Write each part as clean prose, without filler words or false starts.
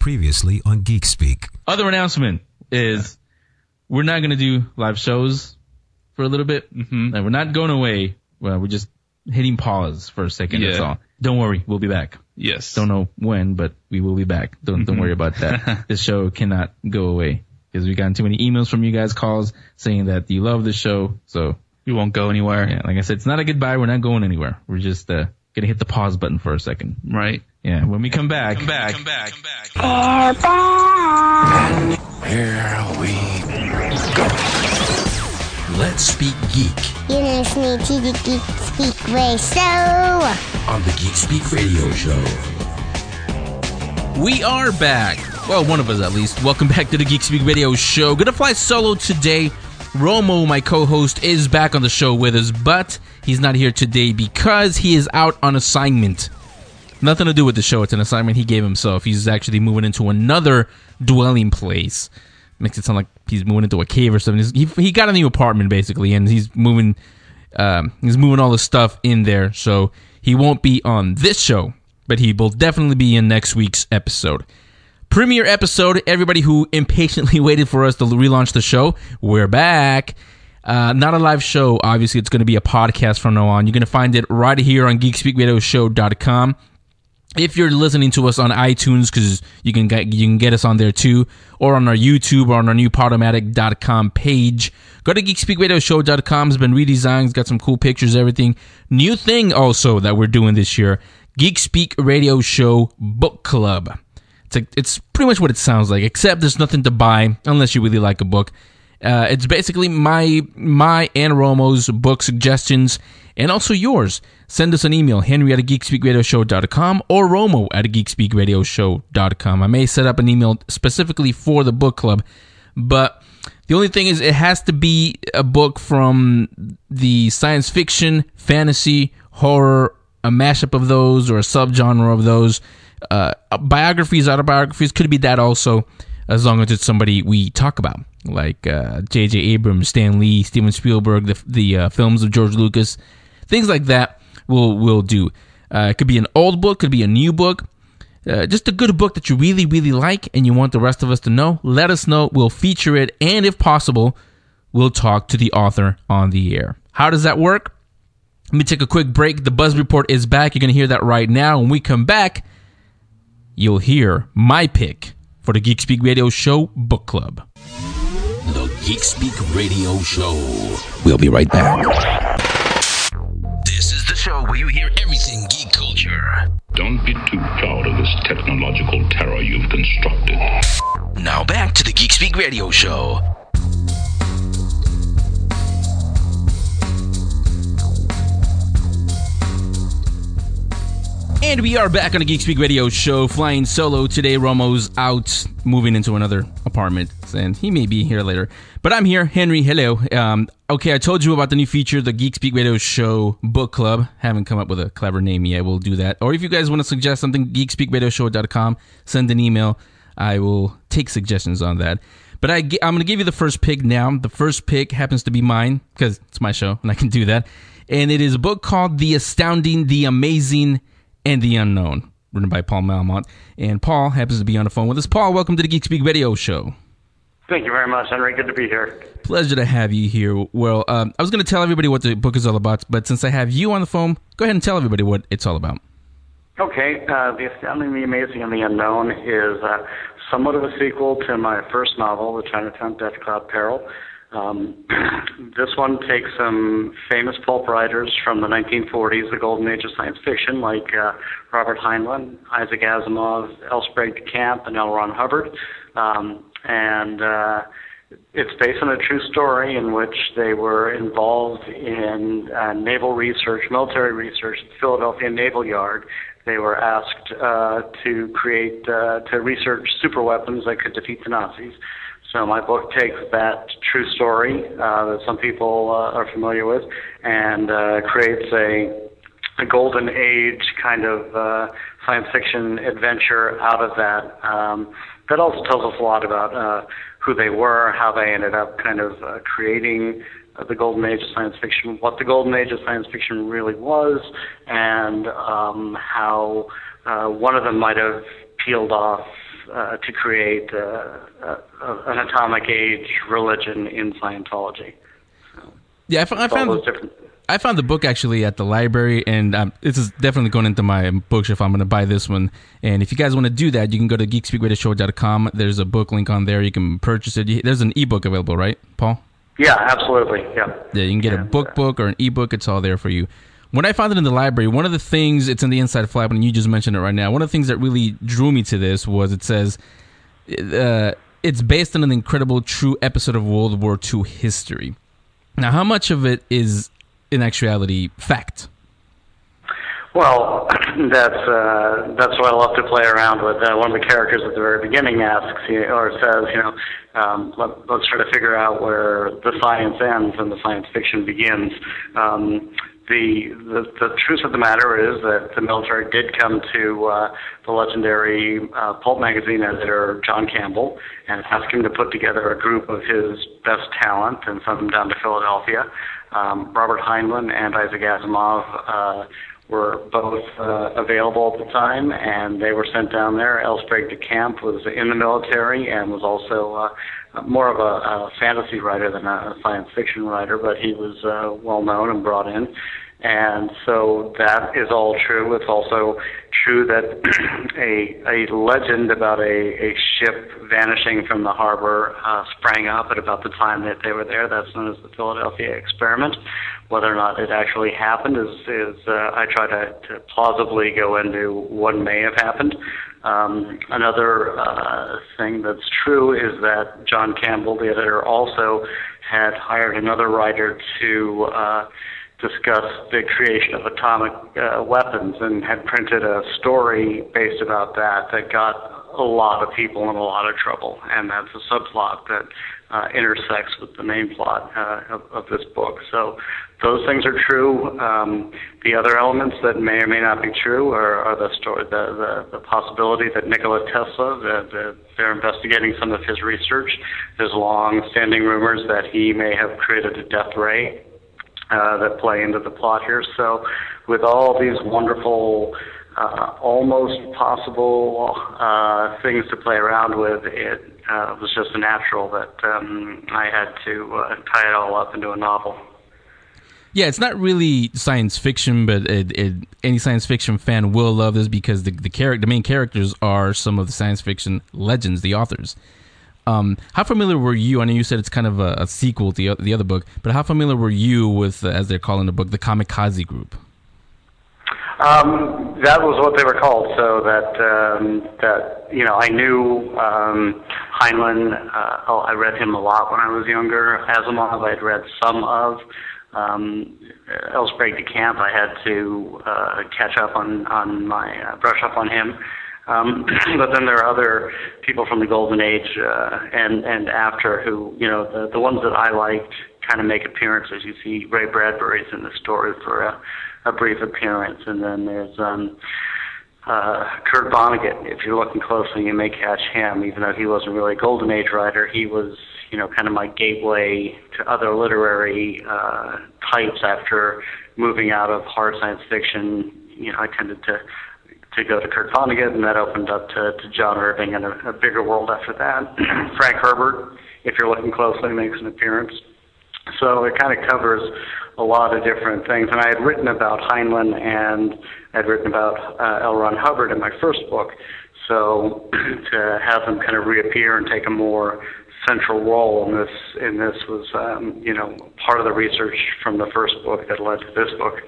Previously on Geek Speak. Other announcement is we're not going to do live shows for a little bit. And we're not going away. Well, we're just hitting pause for a second. That's all. Don't worry. We'll be back. Yes. Don't know when, but we will be back. Don't worry about that. This show cannot go away because we gotten too many emails from you guys, calls saying that you love the show. So we won't go anywhere. Yeah, like I said, it's not a goodbye. We're not going anywhere. We're just going to hit the pause button for a second. Right. Yeah. When we come back. Here we go. Let's Speak Geek. You're listening to the Geek Speak Radio Show. On the Geek Speak Radio Show. We are back. Well, one of us at least. Welcome back to the Geek Speak Radio Show. Gonna fly solo today. Romo, my co-host, is back on the show with us, but he's not here today because he is out on assignment. Nothing to do with the show. It's an assignment he gave himself. He's actually moving into another dwelling place. Makes it sound like he's moving into a cave or something. He got a new apartment, basically, and he's moving all the stuff in there, so he won't be on this show, but he will definitely be in next week's episode. Premiere episode, everybody who impatiently waited for us to relaunch the show, we're back. Not a live show, obviously. It's going to be a podcast from now on. You're going to find it right here on geekspeakradioshow.com. If you're listening to us on iTunes, because you can get us on there too, or on our YouTube or on our new Podomatic.com page. Go to geekspeakradioshow.com. It's been redesigned. It's got some cool pictures, everything. New thing also that we're doing this year, Geek Speak Radio Show Book Club. It's pretty much what it sounds like, except there's nothing to buy unless you really like a book. It's basically my and Romo's book suggestions, and also yours. Send us an email, henry@geekspeakradioshow.com or romo@geekspeakradioshow.com. I may set up an email specifically for the book club, but the only thing is it has to be a book from the science fiction, fantasy, horror, a mashup of those or a subgenre of those. Biographies, autobiographies, could be that also, as long as it's somebody we talk about, like J.J. Abrams, Stan Lee, Steven Spielberg, the films of George Lucas, things like that. We'll do. It could be an old book, could be a new book, just a good book that you really, really like and you want the rest of us to know. Let us know. We'll feature it, and if possible, we'll talk to the author on the air. How does that work? Let me take a quick break. The Buzz Report is back. You're going to hear that right now. When we come back, you'll hear my pick for the Geek Speak Radio Show Book Club. The Geek Speak Radio Show. We'll be right back. This is the show where you hear everything geek culture. Don't be too proud of this technological terror you've constructed. Now back to the Geek Speak Radio Show. And we are back on the Geek Speak Radio Show, flying solo today. Romo's out, moving into another apartment, and he may be here later. But I'm here. Henry, hello. Okay, I told you about the new feature, the Geek Speak Radio Show Book Club. Haven't come up with a clever name yet. We'll do that. Or if you guys want to suggest something, geekspeakradioshow.com, send an email. I will take suggestions on that. But I'm going to give you the first pick now. The first pick happens to be mine, because it's my show, and I can do that. And it is a book called The Astounding, The Amazing, and the Unknown, written by Paul Malmont. And Paul happens to be on the phone with us. Paul, welcome to the Geek Speak Radio Show. Thank you very much, Henry. Good to be here. Pleasure to have you here. Well, I was going to tell everybody what the book is all about, but since I have you on the phone, go ahead and tell everybody what it's all about. Okay. The Astounding, the Amazing, and the Unknown is somewhat of a sequel to my first novel, The Chinatown Death Cloud Peril. This one takes some famous pulp writers from the 1940s, the golden age of science fiction, like Robert Heinlein, Isaac Asimov, L. Sprague de Camp, and L. Ron Hubbard. And it's based on a true story in which they were involved in naval research, military research at the Philadelphia Naval Yard. They were asked to research superweapons that could defeat the Nazis. So my book takes that true story that some people are familiar with and creates a golden age kind of science fiction adventure out of that. That also tells us a lot about who they were, how they ended up kind of creating the golden age of science fiction, what the golden age of science fiction really was, and how one of them might have peeled off to create an atomic age religion in Scientology. So, yeah, I found the book actually at the library, and this is definitely going into my bookshelf. I'm going to buy this one. And if you guys want to do that, you can go to geekspeakradioshow.com. There's a book link on there. You can purchase it. There's an ebook available, right, Paul? Yeah, absolutely. Yeah. Yeah, you can get a book or an ebook. It's all there for you. When I found it in the library, one of the things, it's in the inside flap, and you just mentioned it right now, one of the things that really drew me to this was it says it's based on an incredible true episode of World War II history. Now, how much of it is, in actuality, fact? Well, that's what I love to play around with. One of the characters at the very beginning asks, or says, let's try to figure out where the science ends and the science fiction begins. The truth of the matter is that the military did come to the legendary pulp magazine editor John Campbell and ask him to put together a group of his best talent and send them down to Philadelphia. Robert Heinlein and Isaac Asimov were both available at the time, and they were sent down there. L. Sprague de Camp was in the military and was also more of a fantasy writer than a science fiction writer, but he was well known and brought in. And so that is all true. It's also true that a legend about a ship vanishing from the harbor sprang up at about the time that they were there. That's known as the Philadelphia experiment. Whether or not it actually happened is I try to plausibly go into what may have happened. Another thing that's true is that John Campbell, the editor, also had hired another writer to discuss the creation of atomic weapons and had printed a story based about that got a lot of people in a lot of trouble. And that's a subplot that intersects with the main plot of this book. So those things are true. The other elements that may or may not be true are the story, the possibility that Nikola Tesla, they're investigating some of his research. There's long-standing rumors that he may have created a death ray that play into the plot here. So with all these wonderful, almost possible things to play around with, it was just natural that I had to tie it all up into a novel. Yeah, it's not really science fiction, but any science fiction fan will love this because the main characters are some of the science fiction legends, the authors. How familiar were you? I know you said it's kind of a sequel to the other book, but how familiar were you with, as they're calling the book, the Kamikaze Group? That was what they were called. So that I knew Heinlein. I read him a lot when I was younger. Asimov, I'd read some of. L. Sprague de Camp, I had to catch up on my brush up on him. But then there are other people from the Golden Age and after who, the ones that I liked kind of make appearances. You see Ray Bradbury's in the story for a brief appearance, and then there's Kurt Vonnegut. If you're looking closely, you may catch him, even though he wasn't really a Golden Age writer. He was, kind of my gateway to other literary types after moving out of hard science fiction. I tended to go to Kurt Vonnegut, and that opened up to John Irving and a bigger world after that. Frank Herbert, if you're looking closely, makes an appearance. So it kind of covers a lot of different things. And I had written about Heinlein and I'd written about L. Ron Hubbard in my first book. So to have them kind of reappear and take a more central role in this was, part of the research from the first book that led to this book.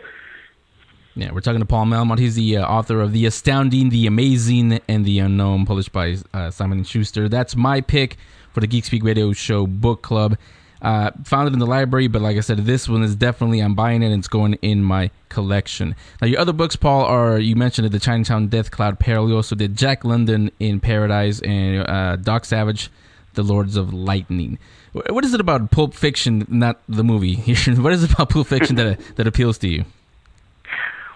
Yeah, we're talking to Paul Melmont. He's the author of The Astounding, The Amazing, and The Unknown, published by Simon & Schuster. That's my pick for the Geek Speak Radio Show book club. Found it in the library, but like I said, this one is definitely, I'm buying it, and it's going in my collection. Now, your other books, Paul, are, you mentioned it, The Chinatown Death Cloud Peril. You also did Jack London in Paradise and Doc Savage, The Lords of Lightning. What is it about Pulp Fiction, not the movie? What is it about Pulp Fiction that appeals to you?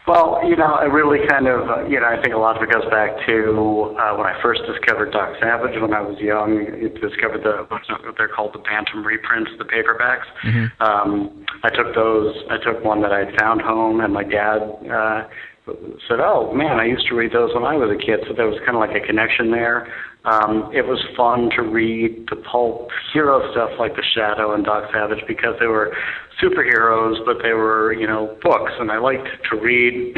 Well, I really kind of, I think a lot of it goes back to when I first discovered Doc Savage when I was young. Discovered what they're called the Bantam reprints, the paperbacks. Mm-hmm. I took one that I found home, and my dad said, "Oh man, I used to read those when I was a kid." So there was kind of like a connection there. It was fun to read the pulp hero stuff like The Shadow and Doc Savage because they were superheroes, but they were, books, and I liked to read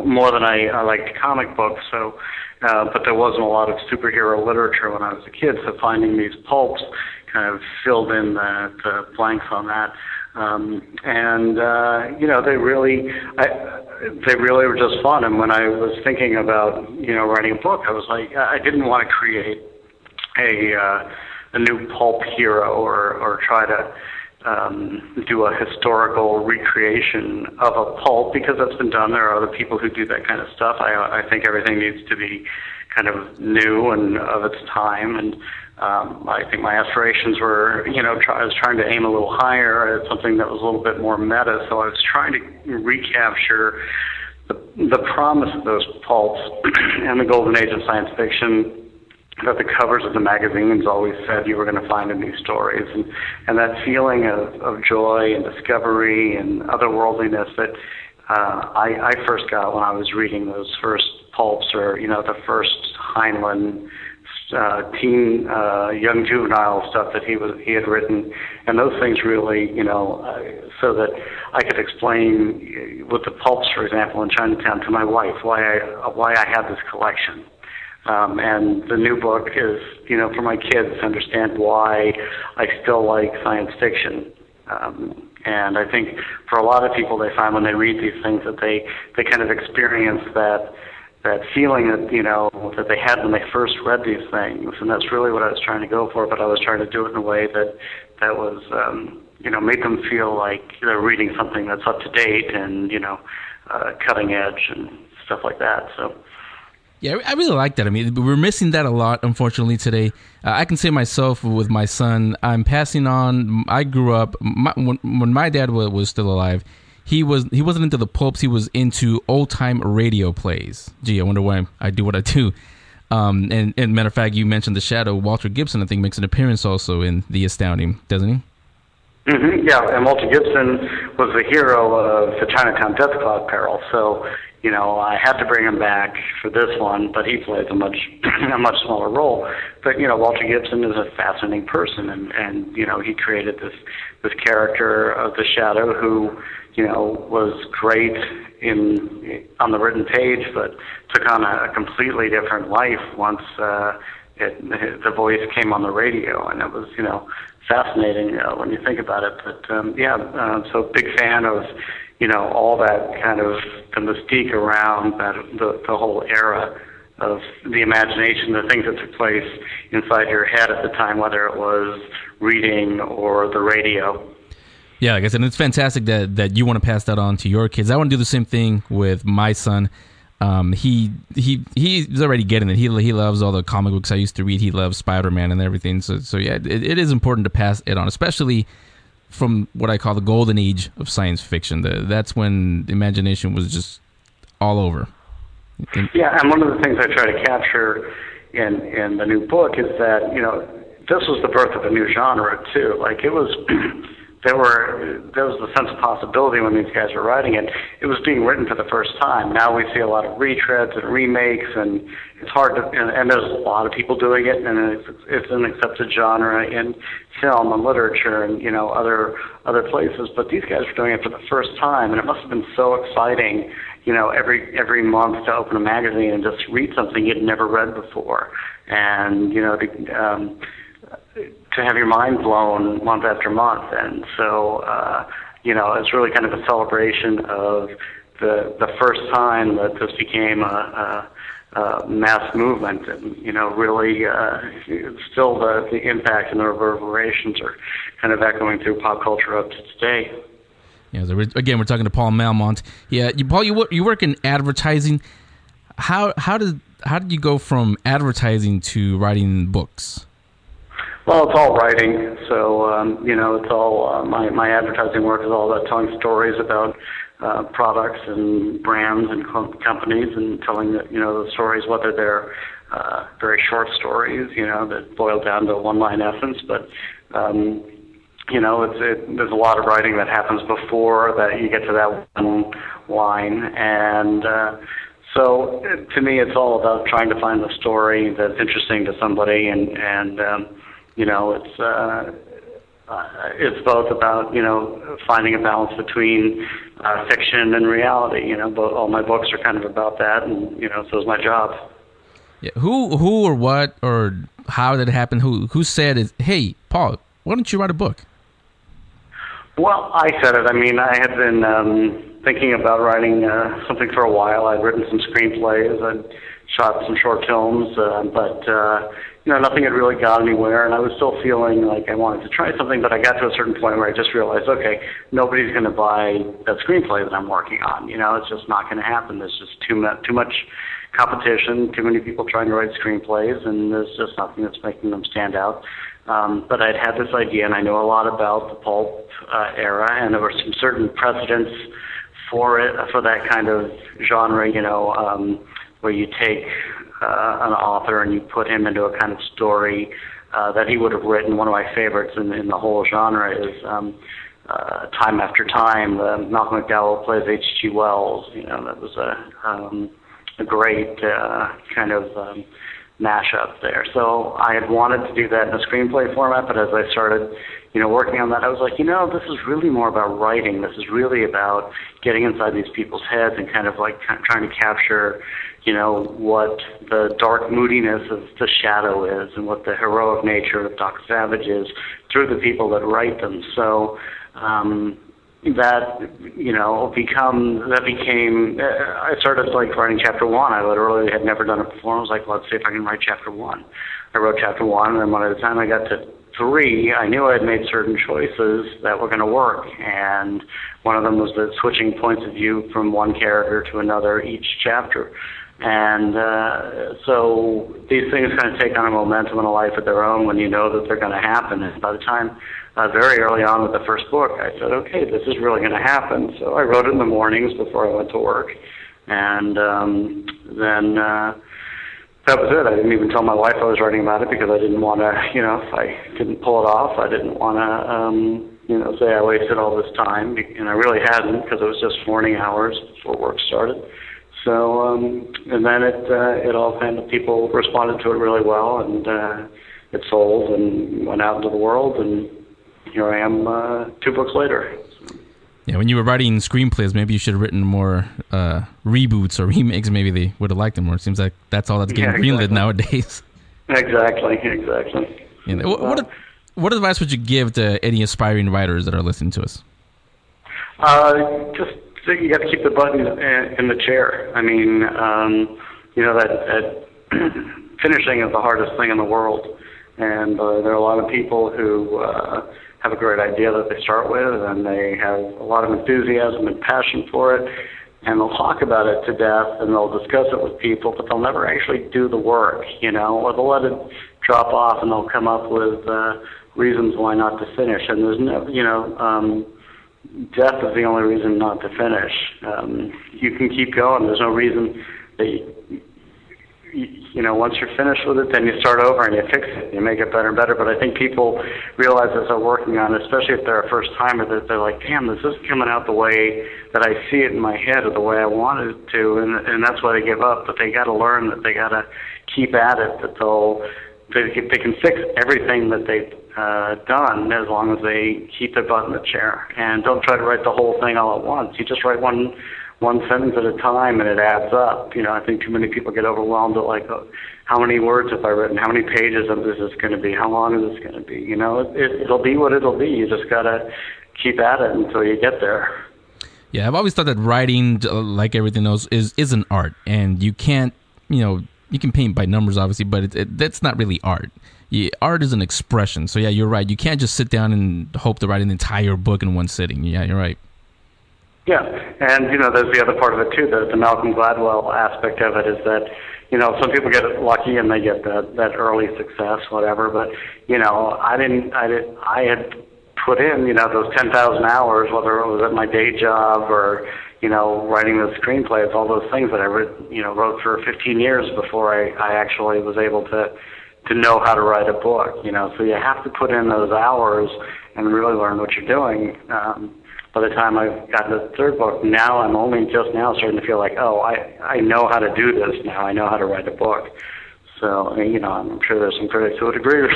more than I liked comic books. So, but there wasn't a lot of superhero literature when I was a kid. So finding these pulps kind of filled in the blanks on that. They really were just fun. And when I was thinking about, writing a book, I was like, I didn't want to create a new pulp hero or try to do a historical recreation of a pulp because that's been done. There are other people who do that kind of stuff. I think everything needs to be kind of new and of its time. And I think my aspirations were, I was trying to aim a little higher at something that was a little bit more meta. So I was trying to recapture the promise of those pulps and the golden age of science fiction that the covers of the magazines always said you were going to find in these stories. And that feeling of joy and discovery and otherworldliness that I first got when I was reading those first pulps or, the first Heinlein teen, young juvenile stuff that he had written, and those things really, so that I could explain with the pulps, for example, in Chinatown to my wife why I had this collection. And the new book is, for my kids to understand why I still like science fiction. And I think for a lot of people, they find when they read these things that they kind of experience that feeling that, that they had when they first read these things. And that's really what I was trying to go for, but I was trying to do it in a way that was, made them feel like they're reading something that's up to date and, cutting edge and stuff like that. So. Yeah, I really like that. I mean, we're missing that a lot, unfortunately, today. I can say myself with my son, I'm passing on. I grew up, when my dad was still alive, he wasn't into the pulps. He was into old-time radio plays. Gee, I wonder why I do what I do. And matter of fact, you mentioned The Shadow. Walter Gibson, I think, makes an appearance also in The Astounding, doesn't he? Mm-hmm, yeah, and Walter Gibson was the hero of the Chinatown Death Cloud Peril. So, I had to bring him back for this one, but he plays a much smaller role. But, Walter Gibson is a fascinating person, and he created this character of the Shadow who, was great on the written page, but took on a completely different life once the voice came on the radio, and it was, fascinating when you think about it. But so big fan of all that kind of the mystique around that the whole era of the imagination, the things that took place inside your head at the time, whether it was reading or the radio. Yeah, like I said, it's fantastic that you want to pass that on to your kids. I want to do the same thing with my son. He's already getting it. He loves all the comic books I used to read. He loves Spider-Man and everything. So yeah, it is important to pass it on, especially from what I call the golden age of science fiction. That's when the imagination was just all over. Yeah, and one of the things I try to capture in the new book is that, this was the birth of a new genre too. Like it was there was the sense of possibility when these guys were writing it. It was being written for the first time. Now we see a lot of retreads and remakes, and it's hard to, and there's a lot of people doing it, and it's an accepted genre in film and literature and, other places. But these guys were doing it for the first time, and it must have been so exciting, every month to open a magazine and just read something you'd never read before. And, to have your mind blown month after month. And so, it's really kind of a celebration of the first time that this became a mass movement. And, really, still the impact and the reverberations are kind of echoing through pop culture up to today. Yeah, so we're talking to Paul Malmont. Yeah, Paul, you work in advertising. How did you go from advertising to writing books? Well, it's all writing, so, it's all, my advertising work is all about telling stories about products and brands and companies and telling, the stories, whether they're very short stories, that boil down to a one-line essence, but, there's a lot of writing that happens before that you get to that one line, and So to me, it's all about trying to find the story that's interesting to somebody, and it's both about finding a balance between fiction and reality. Both all my books are kind of about that, and so is my job. Yeah. Who or what or how did it happen? Who said, "Hey, Paul, why don't you write a book?" Well, I said it. I mean, I had been thinking about writing something for a while. I'd written some screenplays. I'd shot some short films, but nothing had really got anywhere, and I was still feeling like I wanted to try something, but I got to a certain point where I just realized, okay, nobody's going to buy that screenplay that I'm working on. It's just not going to happen. There's just too much competition, too many people trying to write screenplays, and there's just nothing that's making them stand out. But I'd had this idea, and I know a lot about the pulp era, and there were some certain precedents for that kind of genre, where you take an author and you put him into a kind of story that he would have written. One of my favorites in the whole genre is Time After Time. Malcolm McDowell plays H.G. Wells. That was a great kind of mashup there. So I had wanted to do that in a screenplay format, but as I started working on that, I was like, this is really more about writing. This is really about getting inside these people's heads and kind of like trying to capture, what the dark moodiness of the Shadow is and what the heroic nature of Doc Savage is through the people that write them. So I started like writing chapter 1. I literally had never done it before. I was like, let's see if I can write chapter 1. I wrote chapter 1, and then by the time I got to 3, I knew I had made certain choices that were going to work, and one of them was the switching points of view from one character to another each chapter. And so these things kind of take on a momentum and a life of their own when you know that they're going to happen. And by the time, very early on with the first book, I said, okay, this is really going to happen. So I wrote it in the mornings before I went to work. And then that was it. I didn't even tell my wife I was writing about it because I didn't want to, if I didn't pull it off, I didn't want to, say I wasted all this time. And I really hadn't, because it was just morning hours before work started. So, and then it all kind of, people responded to it really well, and it sold and went out into the world, and here I am 2 books later. Yeah, when you were writing screenplays, maybe you should have written more reboots or remakes. Maybe they would have liked them more. It seems like that's all that's getting greenlit nowadays. Exactly. Yeah, what advice would you give to any aspiring writers that are listening to us? Just you got to keep the button in the chair. I mean, that finishing is the hardest thing in the world, and there are a lot of people who have a great idea that they start with, and they have a lot of enthusiasm and passion for it, and they'll talk about it to death, and they'll discuss it with people, but they'll never actually do the work, or they'll let it drop off, and they'll come up with reasons why not to finish. And there's no, death is the only reason not to finish. You can keep going. There's no reason that once you're finished with it, then you start over and you fix it. You make it better and better. But I think people realize as they're working on it, especially if they're a first timer, that they're like, damn, this isn't coming out the way that I see it in my head or the way I wanted it to, and that's why they give up. But they got to learn that they got to keep at it. That they can fix everything that they've done as long as they keep their butt in the chair, and don't try to write the whole thing all at once. You just write one sentence at a time, and it adds up. I think too many people get overwhelmed at like, how many words have I written? How many pages of this is going to be? How long is this going to be? It'll be what it'll be. You just got to keep at it until you get there. Yeah, I've always thought that writing, like everything else, is an art, and you can't, you can paint by numbers, obviously, but that's not really art. Art is an expression. So, yeah, you're right. You can't just sit down and hope to write an entire book in one sitting. Yeah, you're right. Yeah, and, there's the other part of it, too. The Malcolm Gladwell aspect of it is that, some people get lucky and they get that early success, whatever. But, I had put in, those 10,000 hours, whether it was at my day job or, writing the screenplays, all those things that I wrote for 15 years before I actually was able to know how to write a book, So you have to put in those hours and really learn what you're doing. by the time I've gotten to the third book, now I'm only just now starting to feel like, oh, I know how to do this now. I know how to write a book. So, I'm sure there's some critics who would agree with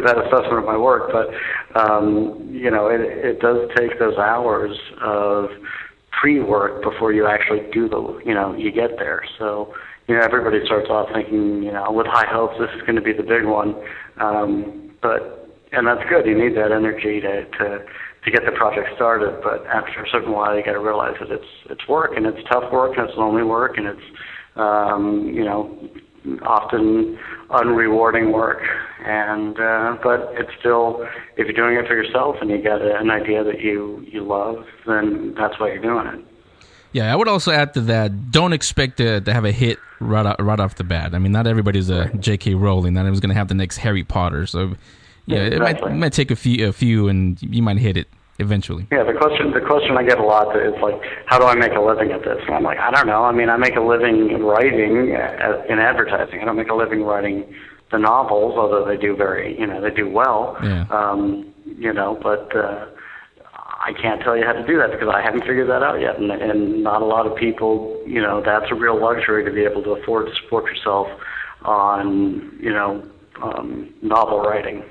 that assessment of my work, but, it does take those hours of pre-work before you actually do you get there. So, everybody starts off thinking, with high hopes, this is going to be the big one. And that's good. You need that energy to get the project started. But after a certain while, you got to realize that it's work, and it's tough work, and it's lonely work, and it's, often unrewarding work. And but it's still, if you're doing it for yourself and you got an idea that you love, then that's why you're doing it. Yeah, I would also add to that, don't expect to have a hit right off the bat. I mean, not everybody's a J.K. Rowling. Not everyone's going to have the next Harry Potter. So, yeah, exactly. it might take a few, and you might hit it eventually. Yeah, the question I get a lot is like, how do I make a living at this? And I'm like, I don't know. I mean, I make a living writing in advertising. I don't make a living writing the novels, although they do they do well. Yeah. But I can't tell you how to do that because I haven't figured that out yet. And not a lot of people, that's a real luxury to be able to afford to support yourself on, novel writing.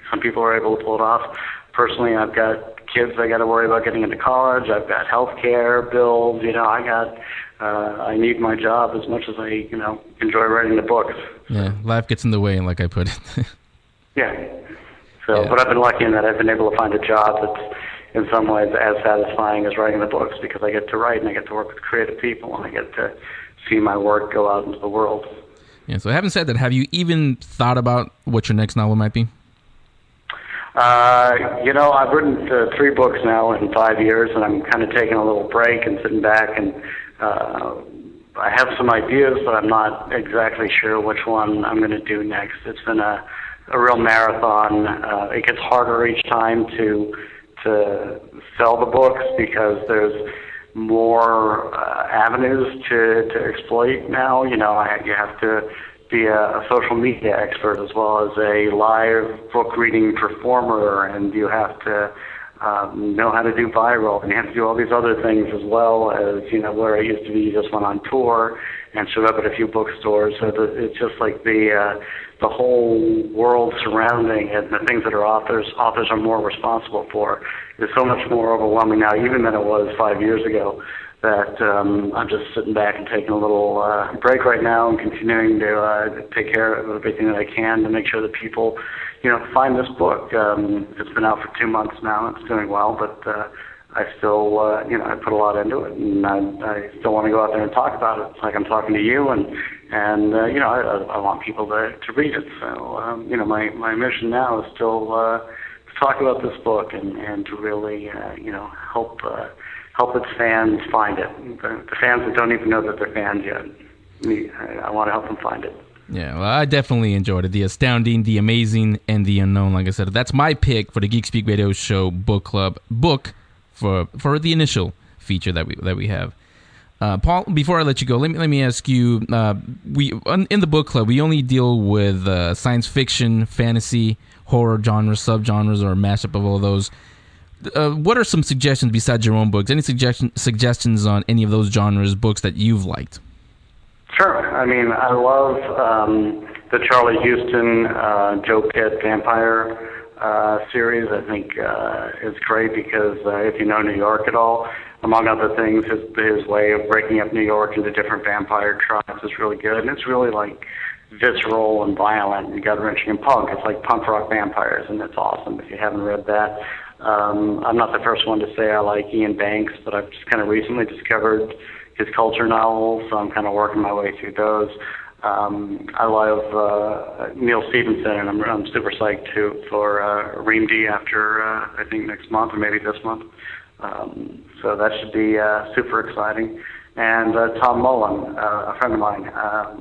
Some people are able to pull it off. Personally, I've got kids I got to worry about getting into college. I've got health care bills. I need my job as much as I, enjoy writing the books. Yeah, life gets in the way, like I put it. Yeah. So, But I've been lucky in that I've been able to find a job that's in some ways as satisfying as writing the books because I get to write and I get to work with creative people and I get to see my work go out into the world. Yeah. So, having said that, have you even thought about what your next novel might be? I've written 3 books now in 5 years, and I'm kind of taking a little break and sitting back, and I have some ideas, but I'm not exactly sure which one I'm going to do next. It's been a real marathon. It gets harder each time to sell the books because there's more avenues to exploit now. You have to be a social media expert as well as a live book reading performer, and you have to know how to do viral, and you have to do all these other things as well as, where it used to be you just went on tour and showed up at a few bookstores. So it's just like the whole world surrounding it and the things that authors are more responsible for is so much more overwhelming now even than it was 5 years ago. That I'm just sitting back and taking a little break right now and continuing to take care of everything that I can to make sure that people, find this book. It's been out for 2 months now. It's doing well, but I still, I put a lot into it, and I still want to go out there and talk about it. It's like I'm talking to you, and I want people to read it. So, my mission now is still to talk about this book and to really, help its fans find it. The fans that don't even know that they're fans yet. I want to help them find it. Yeah, well, I definitely enjoyed it. The Astounding, The Amazing, and The Unknown. Like I said, that's my pick for the Geek Speak Radio Show book club book for the initial feature that we have. Paul, before I let you go, let me ask you. In the book club, we only deal with science fiction, fantasy, horror genres, subgenres, or a mashup of all those. What are some suggestions besides your own books? Any suggestions on any of those genres, books that you've liked? Sure. I mean, I love the Charlie Houston, Joe Pitt vampire series. I think it's great because if you know New York at all, among other things, his way of breaking up New York into different vampire tribes is really good. And it's really like visceral and violent and gut-wrenching and punk. It's like punk rock vampires, and it's awesome if you haven't read that. I'm not the first one to say I like Ian Banks, but I've just kind of recently discovered his culture novels, so I'm kind of working my way through those. I love Neil Stephenson, and I'm super psyched too for Reamdy after I think next month or maybe this month. So that should be super exciting. And Tom Mullen, a friend of mine,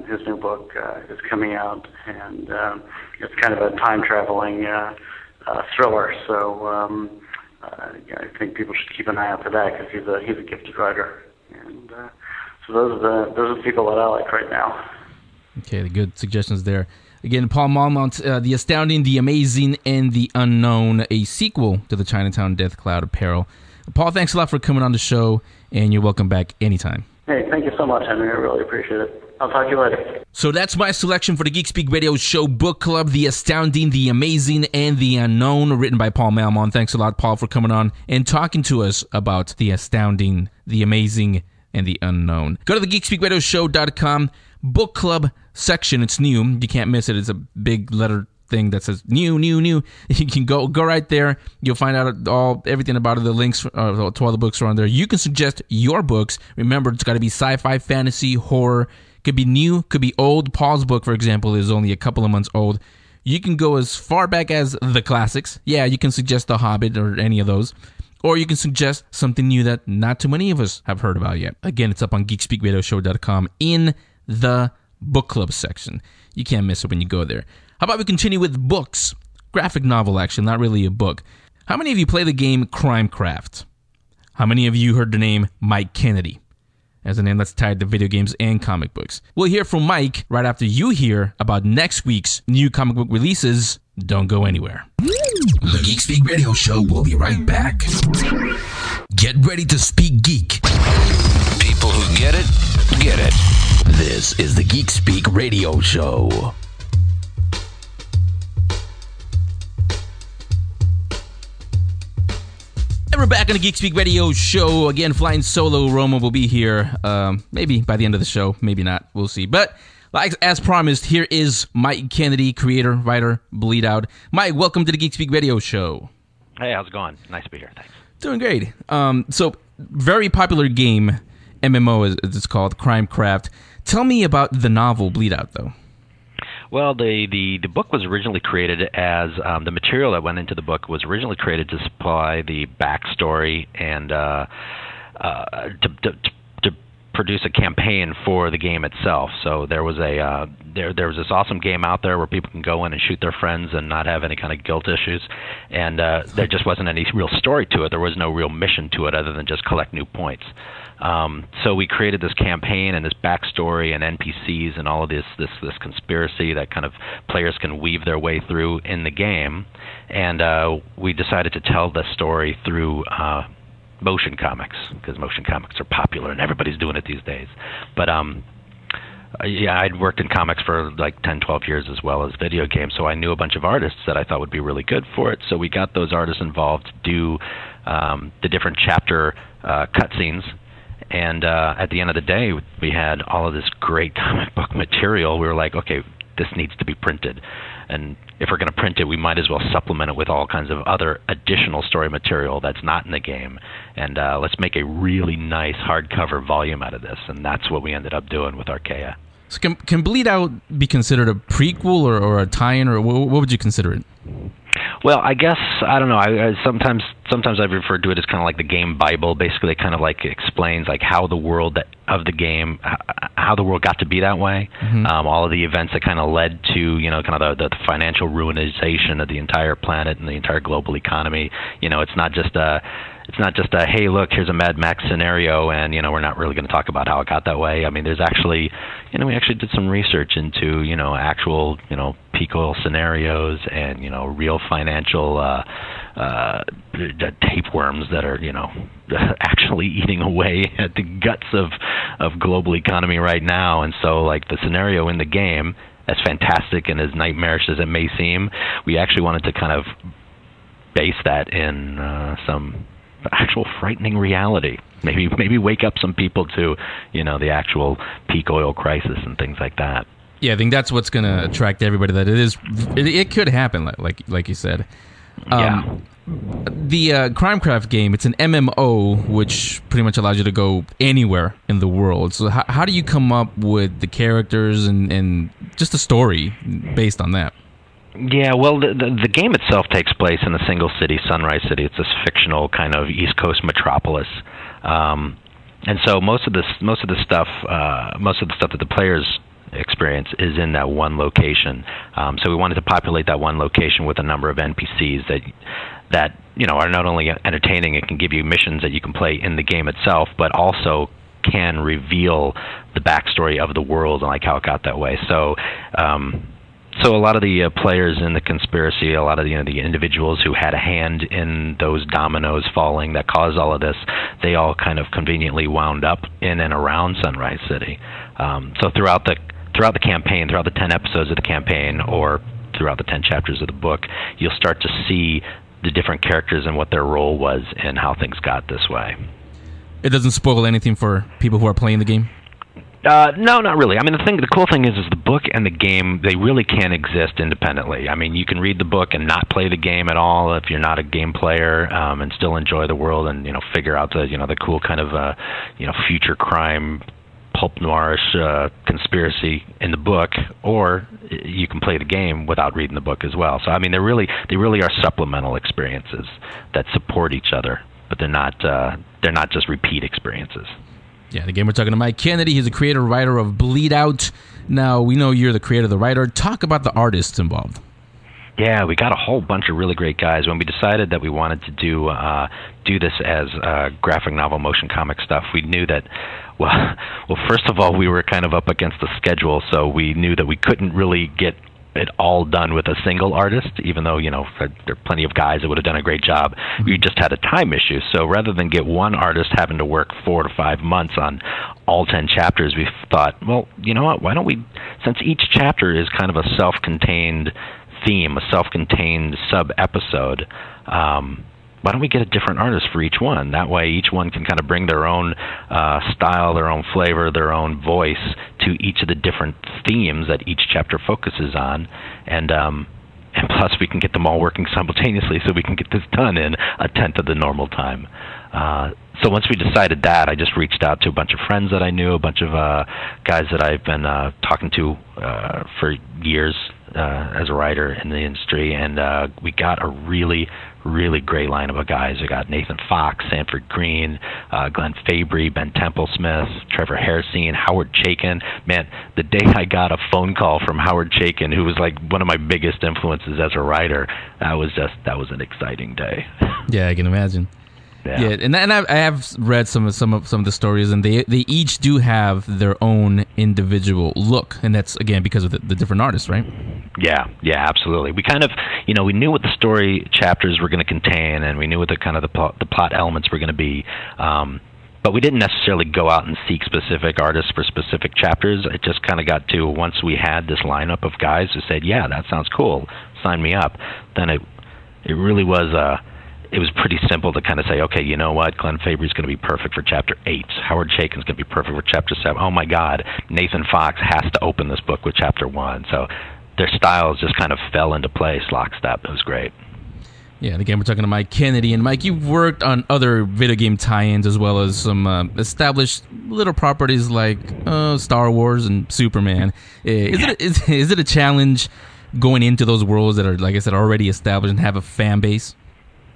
his new book is coming out, and it's kind of a time-traveling thriller. So I think people should keep an eye out for that because he's a gifted writer. And so those are the people that I like right now. Okay, the good suggestions there. Again, Paul Malmont, The Astounding, The Amazing, and The Unknown, a sequel to the Chinatown Death Cloud apparel. Paul, thanks a lot for coming on the show, and you're welcome back anytime. Hey, thank you so much, Henry. I really appreciate it. I'll talk to you later. So that's my selection for the Geek Speak Radio Show book club, The Astounding, The Amazing, and The Unknown, written by Paul Malmon. Thanks a lot, Paul, for coming on and talking to us about The Astounding, The Amazing, and The Unknown. Go to the geekspeakradioshow.com book club section. It's new. You can't miss it. It's a big letter thing that says new. You can go right there. You'll find out everything about it. The links to all the books are on there. You can suggest your books. Remember, it's got to be sci-fi, fantasy, horror. Could be new, could be old. Paul's book, for example, is only a couple of months old. You can go as far back as the classics. Yeah, you can suggest The Hobbit or any of those. Or you can suggest something new that not too many of us have heard about yet. Again, it's up on geekspeakradioshow.com in the book club section. You can't miss it when you go there. How about we continue with books? Graphic novel, actually, not really a book. How many of you play the game Crimecraft? How many of you heard the name Mike Kennedy as a name that's tied to video games and comic books? We'll hear from Mike right after you hear about next week's new comic book releases. Don't go anywhere. The Geek Speak Radio Show will be right back. Get ready to speak geek. People who get it, get it. This is the Geek Speak Radio Show. And we're back on the Geek Speak Radio Show. Again, flying solo. Roma will be here maybe by the end of the show. Maybe not. We'll see. But like as promised, here is Mike Kennedy, creator, writer, Bleed Out. Mike, welcome to the Geek Speak Radio Show. Hey, how's it going? Nice to be here. Thanks. Doing great. So, very popular game, MMO as it's called, Crimecraft. Tell me about the novel Bleed Out, though. Well, the book was originally created as the material that went into the book was originally created to supply the backstory and to produce a campaign for the game itself. So there was there was this awesome game out there where people can go in and shoot their friends and not have any kind of guilt issues, and there just wasn't any real story to it. There was no real mission to it other than just collect new points. So we created this campaign and this backstory and NPCs and all of this conspiracy that kind of players can weave their way through in the game, and we decided to tell the story through motion comics, because motion comics are popular and everybody's doing it these days. But yeah, I'd worked in comics for like 10, 12 years as well as video games, so I knew a bunch of artists that I thought would be really good for it. So we got those artists involved to do the different chapter cutscenes. And at the end of the day, we had all of this great comic book material. We were like, okay, this needs to be printed. And if we're going to print it, we might as well supplement it with all kinds of other additional story material that's not in the game. And let's make a really nice hardcover volume out of this. And that's what we ended up doing with Archaea. So can Bleed Out be considered a prequel or a tie-in, or what would you consider it? Well, I guess, I don't know. I sometimes I've referred to it as kind of like the game Bible. Basically, it kind of like explains like how the world of the game, how the world got to be that way. Mm-hmm. All of the events that kind of led to, you know, kind of the financial ruinization of the entire planet and the entire global economy. You know, it's not just a hey, look, here's a Mad Max scenario, and you know, we're not really going to talk about how it got that way. I mean, there's actually, you know, we actually did some research into, you know, actual, you know, peak oil scenarios and, you know, real financial tapeworms that are, you know, actually eating away at the guts of global economy right now. And so, like, the scenario in the game, as fantastic and as nightmarish as it may seem, we actually wanted to kind of base that in some actual frightening reality. Maybe wake up some people to, you know, the actual peak oil crisis and things like that. Yeah, I think that's what's going to attract everybody. That it could happen, like you said. Yeah. The Crimecraft game, it's an MMO, which pretty much allows you to go anywhere in the world. So how do you come up with the characters and just the story based on that? Yeah, well, the game itself takes place in a single city, Sunrise City. It's this fictional kind of East Coast metropolis, and so most of the stuff that the players experience is in that one location. So we wanted to populate that one location with a number of NPCs that you know are not only entertaining and can give you missions that you can play in the game itself, but also can reveal the backstory of the world and like how it got that way. So So a lot of the players in the conspiracy, a lot of the individuals who had a hand in those dominoes falling that caused all of this, they all kind of conveniently wound up in and around Sunrise City. So throughout the campaign, throughout the 10 episodes of the campaign, or throughout the 10 chapters of the book, you'll start to see the different characters and what their role was and how things got this way. It doesn't spoil anything for people who are playing the game? No, not really. I mean, the cool thing is the book and the game, they really can exist independently. I mean, you can read the book and not play the game at all if you're not a game player, and still enjoy the world and, figure out the cool kind of, future crime, pulp noirish conspiracy in the book, or you can play the game without reading the book as well. So, I mean, they really are supplemental experiences that support each other, but they're not just repeat experiences. Yeah, the game we're talking to Mike Kennedy. He's a creator and writer of Bleed Out. Now, we know you're the creator, the writer. Talk about the artists involved. Yeah, we got a whole bunch of really great guys. When we decided that we wanted to do this as graphic novel motion comic stuff, we knew that, well, first of all, we were kind of up against the schedule, so we knew that we couldn't really get it all done with a single artist, even though, there are plenty of guys that would have done a great job. We just had a time issue. So rather than get one artist having to work 4 to 5 months on all 10 chapters, we thought, well, you know what, why don't we, since each chapter is kind of a self-contained theme, a self-contained sub-episode, why don't we get a different artist for each one? That way each one can kind of bring their own style, their own flavor, their own voice to each of the different themes that each chapter focuses on. And plus we can get them all working simultaneously so we can get this done in a tenth of the normal time. So once we decided that, I just reached out to a bunch of friends that I knew, a bunch of guys that I've been talking to for years as a writer in the industry, and we got a really great lineup of guys. We got Nathan Fox, Sanford Green, Glenn Fabry, Ben Templesmith, Trevor Hairsine, Howard Chaykin. Man, the day I got a phone call from Howard Chaykin, who was like one of my biggest influences as a writer, that was an exciting day. Yeah, I can imagine. Yeah, and I have read some of the stories, and they each do have their own individual look, and that's again because of the different artists, right? Yeah, absolutely. We kind of, we knew what the story chapters were going to contain, and we knew what the kind of the plot elements were going to be, but we didn't necessarily go out and seek specific artists for specific chapters. It just kind of got to, once we had this lineup of guys who said, "Yeah, that sounds cool, sign me up," then it really was. It was pretty simple to kind of say, okay, you know what, Glenn Fabry's going to be perfect for Chapter 8. Howard Chaykin's going to be perfect for Chapter 7. Oh, my God, Nathan Fox has to open this book with Chapter 1. So their styles just kind of fell into place lockstep. It was great. Yeah, and again, we're talking to Mike Kennedy. And, Mike, you've worked on other video game tie-ins as well as some established little properties like Star Wars and Superman. Is it a challenge going into those worlds that are, like I said, already established and have a fan base?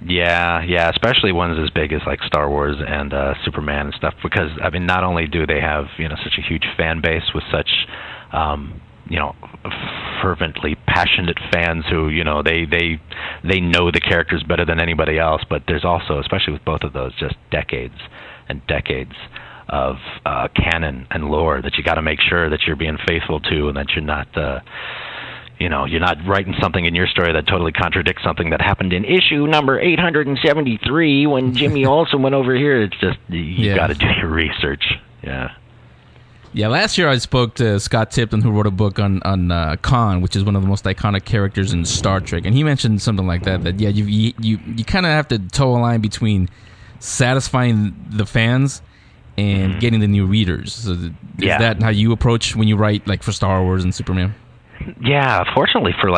Yeah, especially ones as big as like Star Wars and Superman and stuff, because I mean, not only do they have such a huge fan base with such fervently passionate fans who they know the characters better than anybody else, but there's also, especially with both of those, just decades and decades of canon and lore that you got to make sure that you're being faithful to, and that you're not you're not writing something in your story that totally contradicts something that happened in issue number 873 when Jimmy Olsen went over here. It's just, you got to do your research. Yeah. Yeah, last year I spoke to Scott Tipton, who wrote a book on Khan, which is one of the most iconic characters in Star Trek, and he mentioned something like that you kind of have to toe a line between satisfying the fans and getting the new readers. So is that how you approach when you write, like, for Star Wars and Superman? Yeah, fortunately for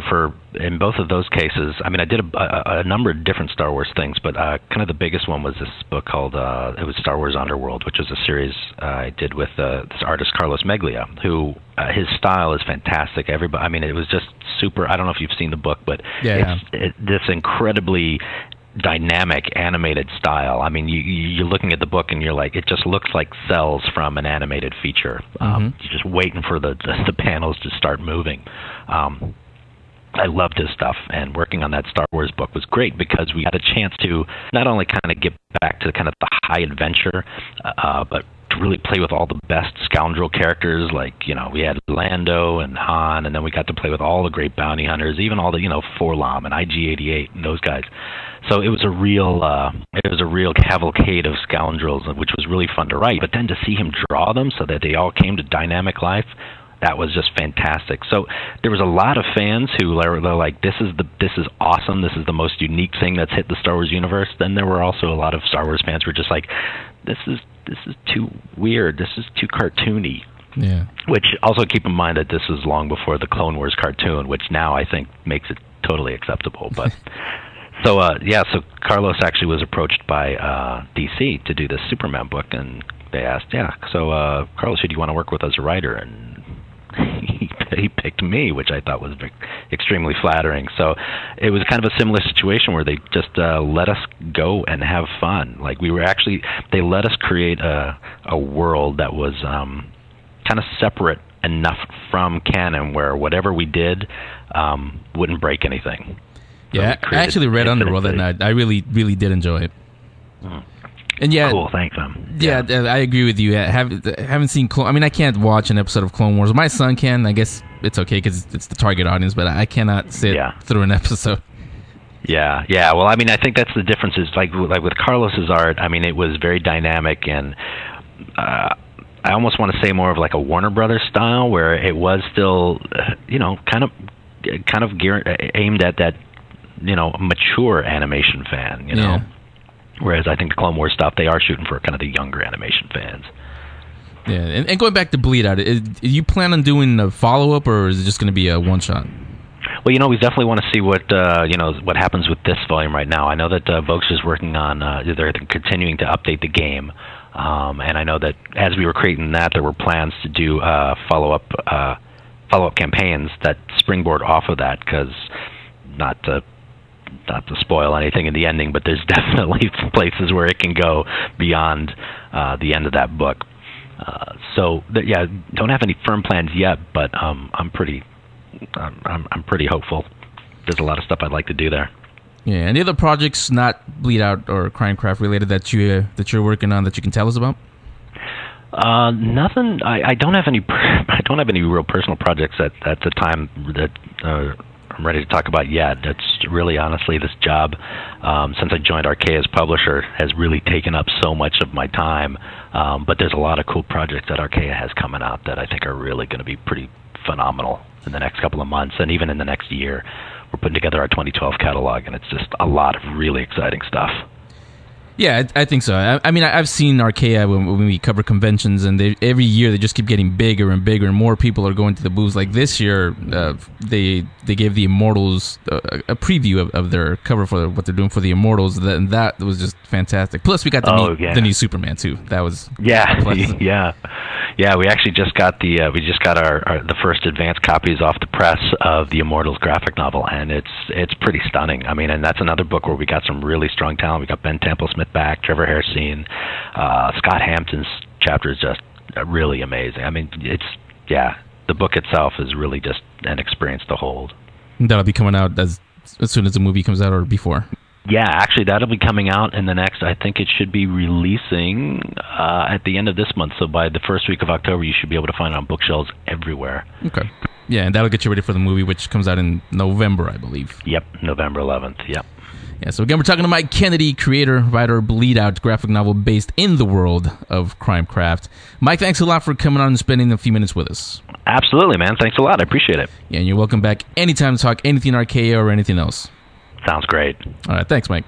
for in both of those cases, I mean, I did a number of different Star Wars things, but kind of the biggest one was this book called it was Star Wars Underworld, which was a series I did with this artist Carlos Meglia, who his style is fantastic. Everybody, I mean, it was just super. I don't know if you've seen the book, but it's this incredibly dynamic animated style. I mean, you're looking at the book and you're like, it just looks like cells from an animated feature. You're just waiting for the panels to start moving. I loved his stuff, and working on that Star Wars book was great because we had a chance to not only kind of get back to kind of the high adventure, but to really play with all the best scoundrel characters. Like, we had Lando and Han, and then we got to play with all the great bounty hunters, even all the, Forlom and IG-88 and those guys. So it was a real cavalcade of scoundrels, which was really fun to write. But then to see him draw them so that they all came to dynamic life, that was just fantastic. So there was a lot of fans who were like, "This is awesome. This is the most unique thing that's hit the Star Wars universe." Then there were also a lot of Star Wars fans who were just like, "This is too weird. This is too cartoony." Yeah. Which also keep in mind that this was long before the Clone Wars cartoon, which now I think makes it totally acceptable. But so Carlos actually was approached by DC to do this Superman book, and they asked, so Carlos, who do you want to work with as a writer? And he picked me, which I thought was extremely flattering. So it was kind of a similar situation where they just let us go and have fun. Like they let us create a world that was kind of separate enough from canon where whatever we did wouldn't break anything. Yeah, I actually read Underworld, and I really, really did enjoy it. And cool. Thanks, Yeah, I agree with you. I haven't seen Clone. I mean, I can't watch an episode of Clone Wars. My son can. I guess it's okay because it's the target audience, but I cannot sit through an episode. Yeah. Well, I mean, I think that's the difference. Is like with Carlos's art. I mean, it was very dynamic, and I almost want to say more of like a Warner Brothers style, where it was still, kind of aimed at that, mature animation fan. Yeah. Whereas I think the Clone Wars stuff, they are shooting for kind of the younger animation fans. Yeah, and going back to Bleed Out, you plan on doing a follow-up, or is it just going to be a one-shot? Well, we definitely want to see what happens with this volume right now. I know that Vokes is working on, they're continuing to update the game, and I know that as we were creating that, there were plans to do follow-up campaigns that springboard off of that, because not to spoil anything in the ending, but there's definitely places where it can go beyond the end of that book. Don't have any firm plans yet, but I'm pretty hopeful. There's a lot of stuff I'd like to do there. Yeah, any other projects not Bleed Out or Crimecraft related that you're working on that you can tell us about? Nothing. I don't have any. I don't have any real personal projects at the time that I'm ready to talk about yet. It's really, honestly, this job, since I joined Archaea as publisher, has really taken up so much of my time. But there's a lot of cool projects that Archaea has coming out that I think are really going to be pretty phenomenal in the next couple of months, and even in the next year. We're putting together our 2012 catalog, and it's just a lot of really exciting stuff. Yeah, I think so. I mean, I've seen Archaea when we cover conventions, and every year they just keep getting bigger and bigger, and more people are going to the booths. Like this year, they gave the Immortals a preview of their cover for what they're doing for the Immortals, and that was just fantastic. Plus, we got to meet the new Superman too. That was Yeah. We actually just got the first advanced copies off the press of the Immortals graphic novel, and it's pretty stunning. I mean, and that's another book where we got some really strong talent. We got Ben Templesmith back, Trevor Hairsine, Scott Hampton's chapter is just really amazing. I mean, the book itself is really just an experience to hold. That'll be coming out as soon as the movie comes out, or before? Yeah, actually, that'll be coming out in the next, I think it should be releasing at the end of this month. So by the first week of October, you should be able to find it on bookshelves everywhere. Okay. Yeah, and that'll get you ready for the movie, which comes out in November, I believe. Yep, November 11th, yep. Yeah, so again, we're talking to Mike Kennedy, creator, writer, Bleed Out, graphic novel based in the world of Crimecraft. Mike, thanks a lot for coming on and spending a few minutes with us. Absolutely, man. Thanks a lot. I appreciate it. Yeah, and you're welcome back anytime to talk anything Archaea or anything else. Sounds great. All right, thanks, Mike.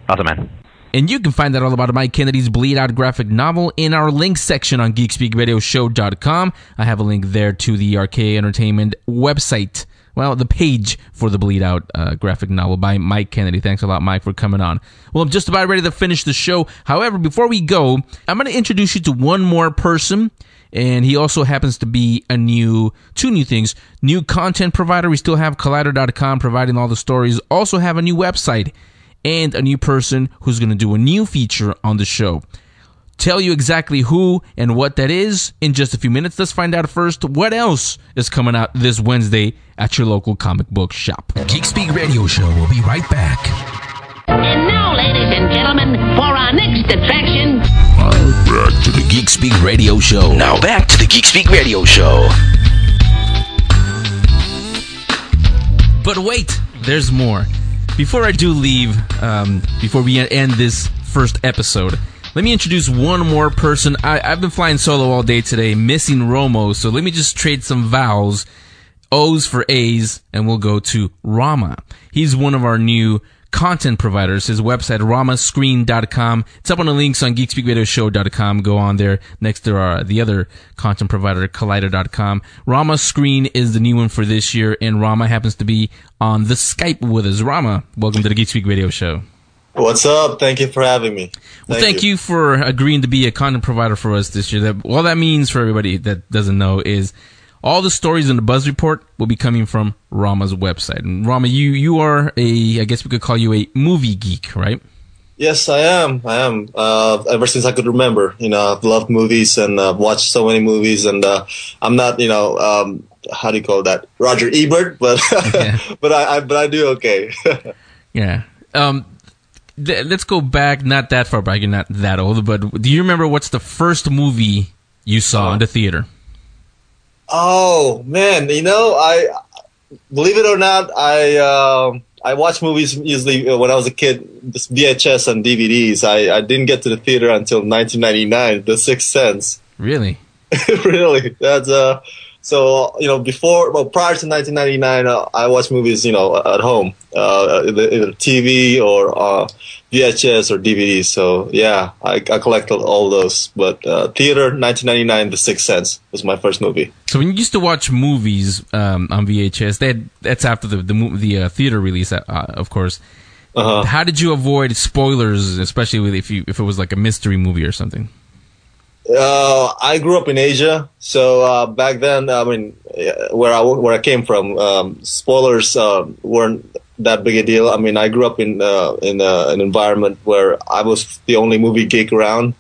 Awesome, man. And you can find out all about Mike Kennedy's Bleed Out graphic novel in our links section on GeekSpeakRadioShow.com. I have a link there to the Archaea Entertainment website. Well, the page for the Bleed Out graphic novel by Mike Kennedy. Thanks a lot, Mike, for coming on. Well, I'm just about ready to finish the show. However, before we go, I'm going to introduce you to one more person. And he also happens to be two new things. New content provider. We still have Collider.com providing all the stories. Also have a new website and a new person who's going to do a new feature on the show. Tell you exactly who and what that is in just a few minutes. Let's find out first what else is coming out this Wednesday at your local comic book shop. Geek Speak Radio Show will be right back. And now, ladies and gentlemen, for our next attraction. Back to the Geek Speak Radio Show. Now back to the Geek Speak Radio Show. But wait, there's more. Before I do leave, before we end this first episode, let me introduce one more person. I've been flying solo all day today, missing Romo, so let me just trade some vowels, O's for A's, and we'll go to Rama. He's one of our new content providers. His website, ramascreen.com. It's up on the links on geekspeakradioshow.com. Go on there next to the other content provider, collider.com. Rama Screen is the new one for this year, and Rama happens to be on the Skype with us. Rama, welcome to the Geek Speak Radio Show. What's up? Thank you for having me. Well, thank you for agreeing to be a content provider for us this year. All that means for everybody that doesn't know is all the stories in the Buzz Report will be coming from Rama's website. And Rama, you are I guess we could call you a movie geek, right? Yes, I am. Ever since I could remember, I've loved movies and I've watched so many movies, and I'm not, how do you call that? Roger Ebert, but Yeah. but I do okay. Yeah. Let's go back, not that far back. You're not that old, but do you remember what's the first movie you saw in the theater? Oh man, I believe it or not, I watch movies usually when I was a kid, just VHS and DVDs. I didn't get to the theater until 1999, The Sixth Sense. Really? Really? That's so prior to 1999, I watched movies at home, either TV or VHS or DVDs. So yeah, I collected all those. But theater, 1999, The Sixth Sense was my first movie. So when you used to watch movies on VHS, that's after the theater release, of course. Uh-huh. How did you avoid spoilers, especially if it was like a mystery movie or something? I grew up in Asia, so back then, where I came from, spoilers weren't that big a deal. I mean, I grew up in an environment where I was the only movie geek around.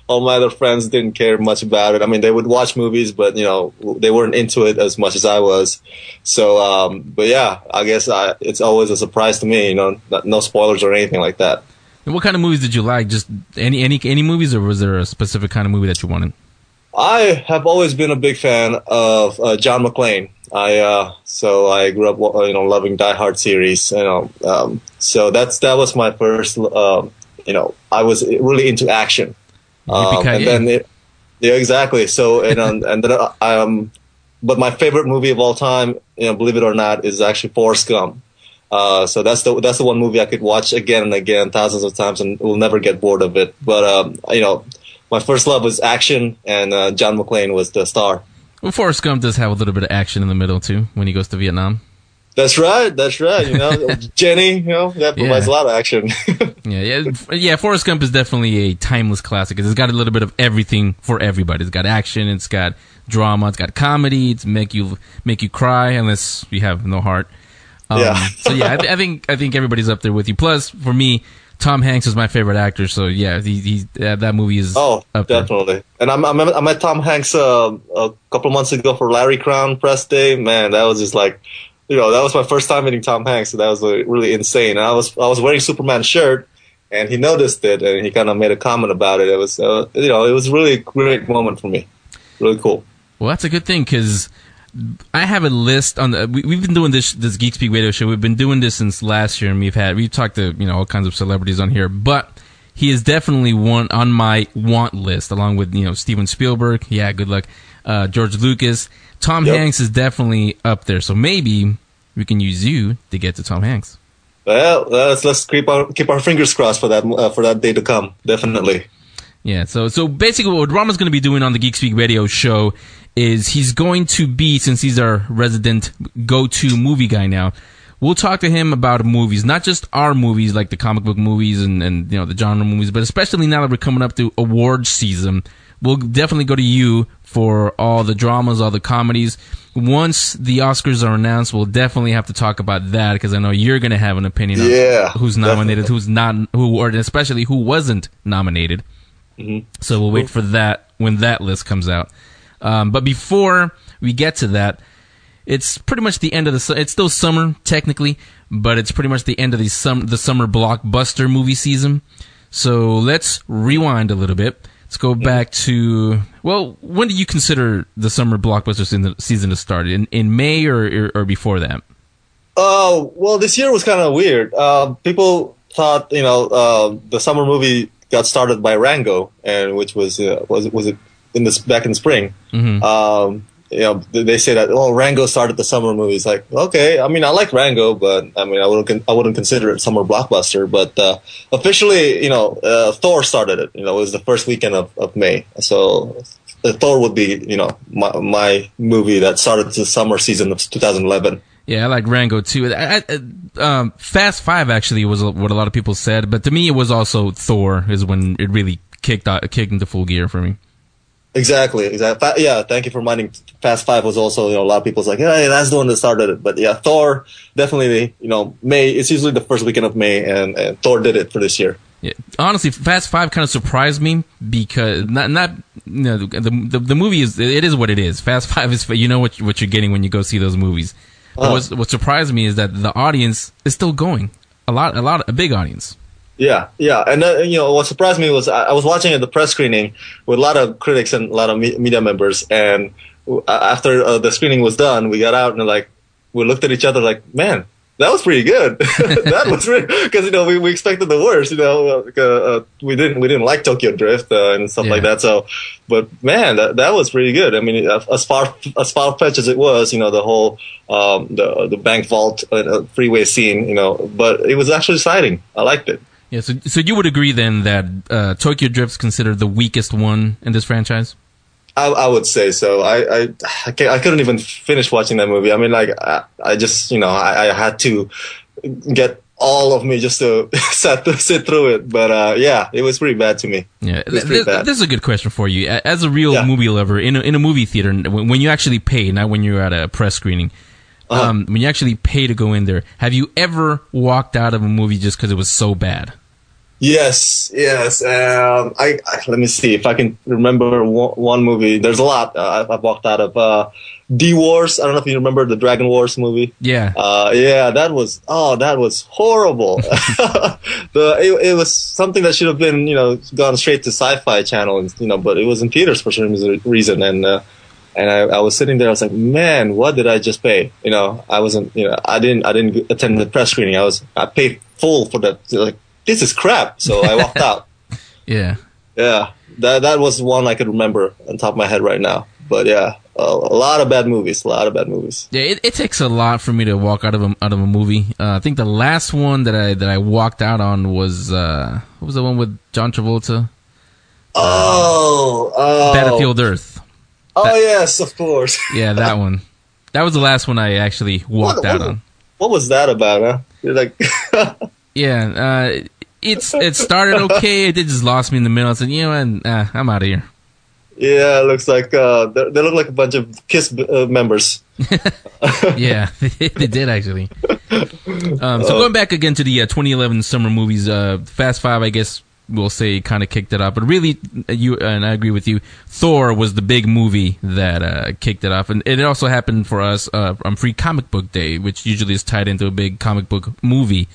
All my other friends didn't care much about it. I mean, they would watch movies, but they weren't into it as much as I was. So, but yeah, I guess it's always a surprise to me. No spoilers or anything like that. And what kind of movies did you like? Just any movies, or was there a specific kind of movie that you wanted? I have always been a big fan of John McClane. So I grew up, loving Die Hard series. So that was my first. I was really into action. And then exactly. So and then but my favorite movie of all time, believe it or not, is actually Forrest Gump. So that's the one movie I could watch again and again, thousands of times, and will never get bored of it. But my first love was action, and John McClane was the star. Well, Forrest Gump does have a little bit of action in the middle too when he goes to Vietnam. That's right. Jenny, that provides a lot of action. Yeah. Forrest Gump is definitely a timeless classic. It's got a little bit of everything for everybody. It's got action. It's got drama. It's got comedy. It's make you cry unless you have no heart. So yeah, I think everybody's up there with you. Plus, for me, Tom Hanks is my favorite actor. So yeah, that movie is up definitely. there. And I met Tom Hanks a couple months ago for Larry Crown press day. Man, that was just like, that was my first time meeting Tom Hanks. So that was really insane. And I was wearing Superman's shirt, and he noticed it, and he kind of made a comment about it. It was it was really a great moment for me. Really cool. Well, that's a good thing, because I have a list on the. We've been doing this Geek Speak Radio Show. We've been doing this since last year, and we've talked to all kinds of celebrities on here. But he is definitely one on my want list, along with Steven Spielberg. Yeah, good luck. George Lucas. Tom Hanks is definitely up there. So maybe we can use you to get to Tom Hanks. Well, let's keep our fingers crossed for that day to come. Definitely. Yeah. So basically, what Rama's going to be doing on the Geek Speak Radio Show is he's going to be, since he's our resident go-to movie guy now, we'll talk to him about movies, not just our movies like the comic book movies and the genre movies, but especially now that we're coming up to awards season, we'll definitely go to you for all the dramas, all the comedies. Once the Oscars are announced, we'll definitely have to talk about that, because I know you're going to have an opinion on who's nominated, who's not, or especially who wasn't nominated. Mm-hmm. So we'll wait for that when that list comes out. But before we get to that, it's pretty much the end of it's still summer technically, but it's pretty much the end of the summer blockbuster movie season. So let's rewind a little bit. Let's go back to, well, when do you consider the summer blockbuster season to start? In May or before that? Oh, well, this year was kind of weird. People thought, the summer movie got started by Rango, and which was it back in the spring. Mm-hmm. They say that, Rango started the summer movie. It's like, okay, I mean, I like Rango, but I mean, I wouldn't consider it summer blockbuster. But officially, Thor started it. It was the first weekend of May. So Thor would be, my movie that started the summer season of 2011. Yeah, I like Rango too. Fast Five actually was what a lot of people said, but to me, it was also Thor is when it really kicked into full gear for me. Exactly. Yeah, thank you for reminding. Fast Five was also, a lot of people's like, hey, that's the one that started it. But yeah, Thor definitely, May. It's usually the first weekend of May, and Thor did it for this year. Yeah. Honestly, Fast Five kind of surprised me because the movie is what it is. Fast Five is what you're getting when you go see those movies. But what surprised me is that the audience is still going. A big audience. Yeah, and what surprised me was I was watching the press screening with a lot of critics and a lot of media members, and after the screening was done, we got out and we looked at each other like, man, that was pretty good. That was really, because we expected the worst. We didn't like Tokyo Drift and stuff like that. So, but man, that was pretty good. I mean, as far-fetched as it was, the whole the bank vault freeway scene, but it was actually exciting. I liked it. Yeah, so you would agree then that Tokyo Drift's considered the weakest one in this franchise? I would say so. I couldn't even finish watching that movie. I mean, I just I had to get all of me just to sit through it. But yeah, it was pretty bad to me. Yeah, this is a good question for you. As a real movie lover in a movie theater, when you actually pay, not when you're at a press screening. When you actually pay to go in there, have you ever walked out of a movie just because it was so bad? Yes. Let me see if I can remember one movie. There's a lot. I've walked out of D-Wars. I don't know if you remember the Dragon Wars movie. Yeah. That was horrible. It was something that should have been gone straight to Sci-Fi Channel, but it was in theaters for some reason, and I was sitting there. I was like, man, what did I just pay? I wasn't. I didn't attend the press screening. I paid full for that. This is crap. So I walked out. Yeah. That was one I could remember on top of my head right now. But yeah, a lot of bad movies. Yeah, it takes a lot for me to walk out of a movie. I think the last one that I walked out on was what was the one with John Travolta? Battlefield Earth. Yes, of course. Yeah, that one. That was the last one I actually walked out on. What was that about, huh? You're like... Yeah, it started okay. It just lost me in the middle. I said, I'm out of here. Yeah, it looks like they look like a bunch of KISS members. Yeah, they did actually. So going back again to the 2011 summer movies, Fast Five, I guess we'll say, kind of kicked it off. But really, you and I agree with you. Thor was the big movie that kicked it off, and it also happened for us on Free Comic Book Day, which usually is tied into a big comic book movie.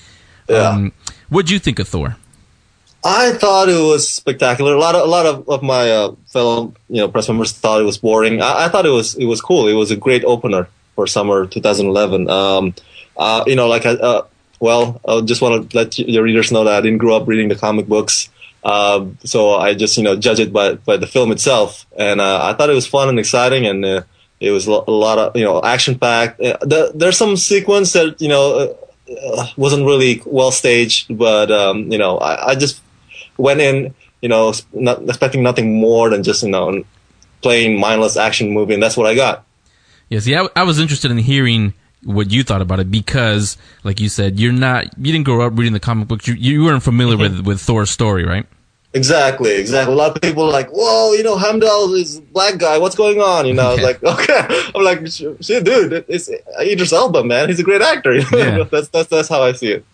Yeah. What'd you think of Thor? I thought it was spectacular. A lot of my fellow press members thought it was boring. I thought it was cool. It was a great opener for summer 2011. I just want to let your readers know that I didn't grow up reading the comic books, so I just judge it by the film itself. And I thought it was fun and exciting, and it was a lot of action packed. There's some sequence that wasn't really well staged, but I just went in, not expecting nothing more than just plain mindless action movie, and that's what I got. Yeah, see, I was interested in hearing what you thought about it because, like you said, you didn't grow up reading the comic books. You weren't familiar with Thor's story, right? Exactly. A lot of people are like, whoa, Heimdall is a black guy. What's going on? I was like, okay. I'm like, shit, dude, it's Idris Elba, man. He's a great actor. Yeah. That's how I see it.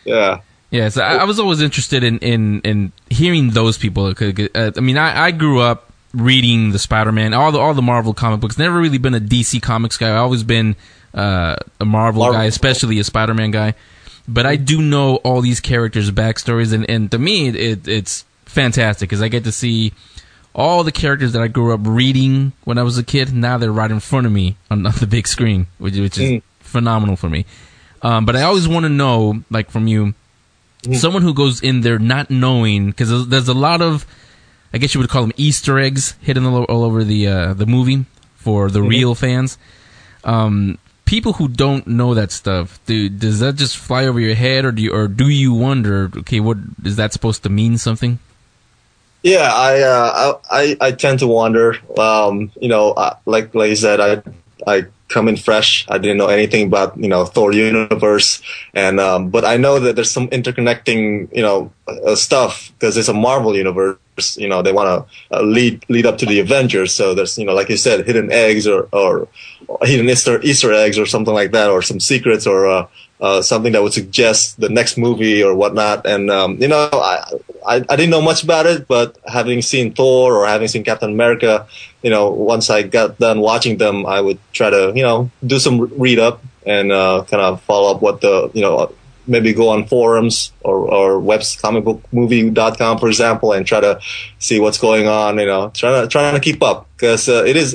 Yeah. Yeah. So I was always interested in hearing those people. I mean, I grew up reading the Spider-Man, all the Marvel comic books. Never really been a DC Comics guy. I've always been a Marvel guy, especially a Spider-Man guy. But I do know all these characters' backstories, and to me, it's fantastic because I get to see all the characters that I grew up reading when I was a kid. Now they're right in front of me on the big screen, which is phenomenal for me. But I always want to know, like from you, someone who goes in there not knowing, because there's a lot of, I guess you would call them Easter eggs hidden all over the movie for the real fans. People who don't know that stuff, does that just fly over your head, or do you wonder, okay, what is that supposed to mean something? Yeah, I tend to wonder. Like you said, I come in fresh. I didn't know anything about Thor universe, and but I know that there's some interconnecting stuff because it's a Marvel universe. They want to lead up to the Avengers. So there's like you said, hidden eggs or hidden Easter eggs or something like that, or some secrets or something that would suggest the next movie or whatnot. And I didn't know much about it, but having seen Thor or having seen Captain America, once I got done watching them, I would try to do some read up and kind of follow up what the maybe go on forums or comicbookmovie.com, for example, and try to see what's going on, trying to keep up, because it is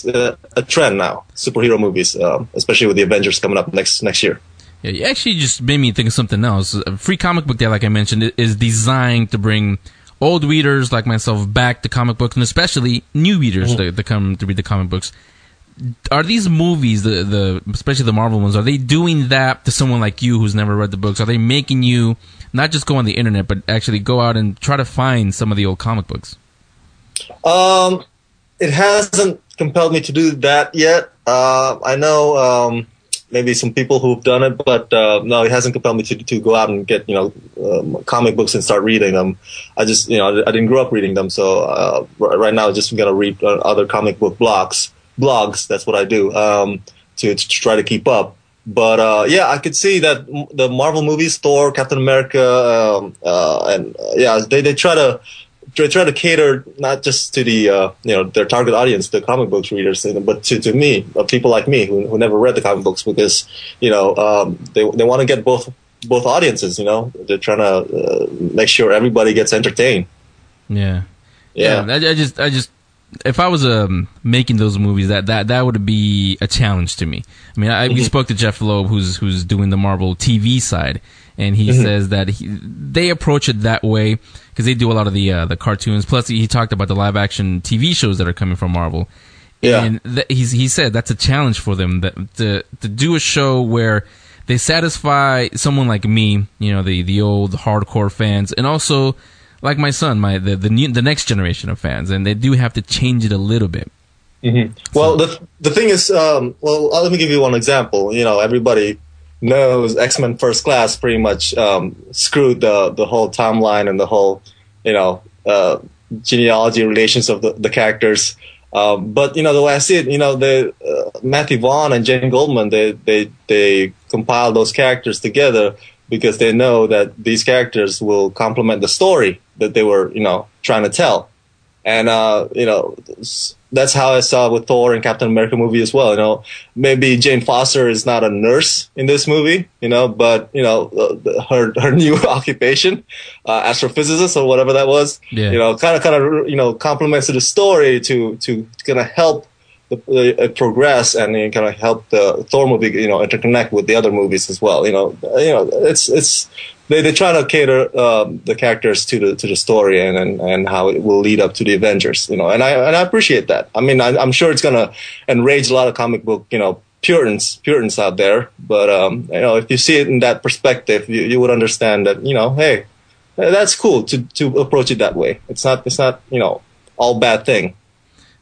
a trend now, superhero movies, especially with the Avengers coming up next year. Yeah, you actually just made me think of something else. Free Comic Book Day, like I mentioned, is designed to bring old readers like myself back to comic books, and especially new readers that come to read the comic books. Are these movies, especially the Marvel ones, are they doing that to someone like you who's never read the books? Are they making you not just go on the internet, but actually go out and try to find some of the old comic books? It hasn't compelled me to do that yet. I know maybe some people who've done it, but no, it hasn't compelled me to go out and get comic books and start reading them. I just I didn't grow up reading them, so right now I'm just gonna read other comic book blogs. That's what I do to try to keep up. But yeah, I could see that the Marvel movies, Thor, Captain America, and they try to cater not just to the their target audience, the comic books readers, but to me, people like me who never read the comic books, because they want to get both audiences. They're trying to make sure everybody gets entertained. Yeah. I just. If I was making those movies, that would be a challenge to me. I mean, we spoke to Jeff Loeb, who's doing the Marvel TV side, and he says that they approach it that way because they do a lot of the cartoons. Plus, he talked about the live action TV shows that are coming from Marvel. Yeah. And he said that's a challenge for them, that to do a show where they satisfy someone like me, the old hardcore fans, and also like my son, the next generation of fans, and they do have to change it a little bit. Well, the thing is, let me give you one example. Everybody knows X-Men First Class pretty much screwed the whole timeline and the whole genealogy relations of the characters. But the way I see it, Matthew Vaughn and Jane Goldman, they compiled those characters together because they know that these characters will complement the story that they were, trying to tell. And, that's how I saw with Thor and Captain America movie as well. Maybe Jane Foster is not a nurse in this movie, but, her new occupation, astrophysicist or whatever that was, kind of, complements to the story to kind of help progress and kind of help the Thor movie, interconnect with the other movies as well. It's they try to cater the characters to the story and how it will lead up to the Avengers. And I appreciate that. I mean, I'm sure it's gonna enrage a lot of comic book Puritans out there. But if you see it in that perspective, you would understand that hey, that's cool to approach it that way. It's not all bad thing.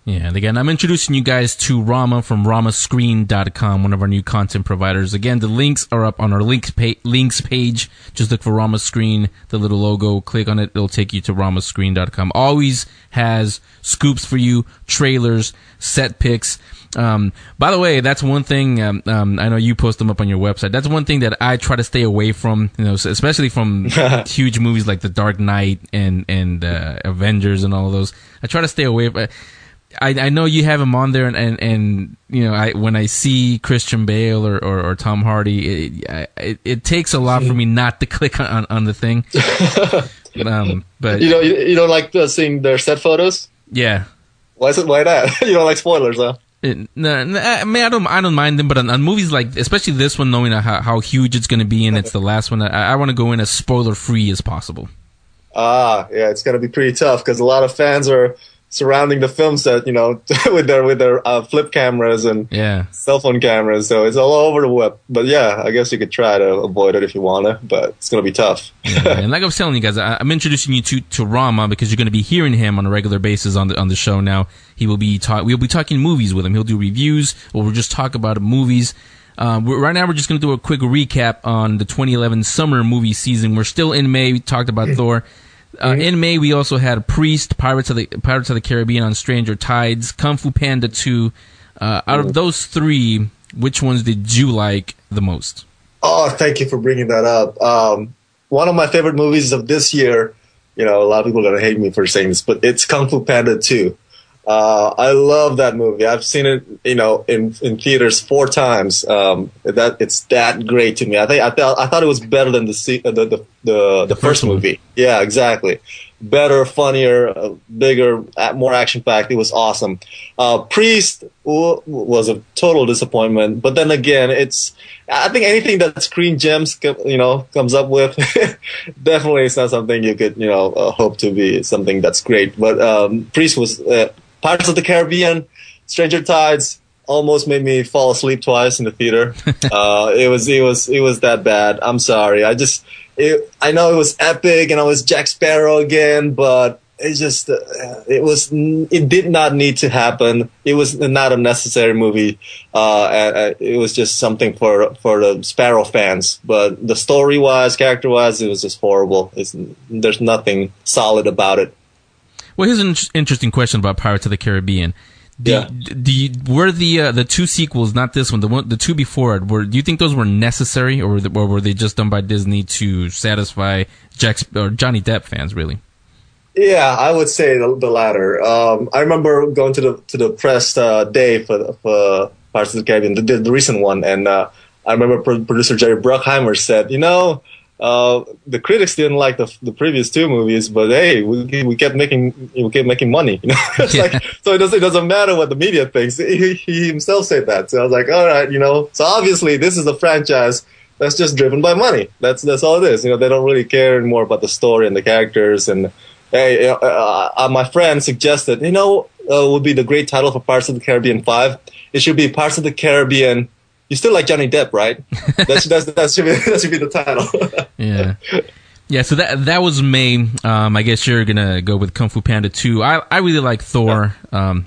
Yeah, and again, I'm introducing you guys to Rama from ramascreen.com, one of our new content providers. Again, the links are up on our links page. Just look for Rama Screen, the little logo. Click on it. It'll take you to ramascreen.com. Always has scoops for you, trailers, set pics. By the way, that's one thing, I know you post them up on your website. That's one thing that I try to stay away from, especially from huge movies like The Dark Knight and Avengers and all of those. I try to stay away from I know you have him on there, and when I see Christian Bale or Tom Hardy, it takes a lot for me not to click on the thing. But you don't like seeing their set photos? Yeah. Why that? You don't like spoilers, huh? No, I mean I don't mind them, but on movies like, especially this one, knowing how huge it's going to be and it's the last one, I want to go in as spoiler free as possible. Yeah, it's going to be pretty tough because a lot of fans are surrounding the film set, with their flip cameras and cell phone cameras, so it's all over the web. But yeah, I guess you could try to avoid it if you want to, but it's going to be tough. And like I was telling you guys, I'm introducing you to Rama because you're going to be hearing him on a regular basis on the show now. We'll be talking movies with him. He'll do reviews, or we'll just talk about movies. Right now, we're just going to do a quick recap on the 2011 summer movie season. We're still in May. We talked about Thor. In May, we also had Priest, Pirates of the Caribbean on Stranger Tides, Kung Fu Panda 2. Out of those three, which ones did you like the most? Oh, thank you for bringing that up. One of my favorite movies of this year, a lot of people are going to hate me for saying this, but it's Kung Fu Panda 2. I love that movie. I've seen it, in theaters 4 times. It's that great to me. I thought it was better than the first movie. Yeah, exactly. Better, funnier, bigger, more action packed. It was awesome. Priest was a total disappointment. But then again, I think anything that Screen Gems comes up with, definitely it's not something you could hope to be something that's great. But Priest was. Pirates of the Caribbean, Stranger Tides almost made me fall asleep twice in the theater. It was that bad. I'm sorry. I know it was epic and I was Jack Sparrow again, but it did not need to happen. It was not a necessary movie. It was just something for the Sparrow fans. But the story wise, character wise, it was just horrible. There's nothing solid about it. Well, here's an interesting question about Pirates of the Caribbean. Were the 2 sequels, not this one, the 2 before it, do you think those were necessary, or were they just done by Disney to satisfy Johnny Depp fans, really? Yeah, I would say the latter. I remember going to the press day for Pirates of the Caribbean, the recent one, and I remember producer Jerry Bruckheimer said, the critics didn't like the previous 2 movies, but hey, we kept making money. So it doesn't matter what the media thinks. He himself said that. So I was like, all right, So obviously this is a franchise that's just driven by money. That's all it is. They don't really care anymore about the story and the characters. And hey, my friend suggested, would be the great title for Pirates of the Caribbean 5. It should be Pirates of the Caribbean. You still like Johnny Depp, right? That should be the title. Yeah. So that was May. I guess you're gonna go with Kung Fu Panda 2. I really like Thor.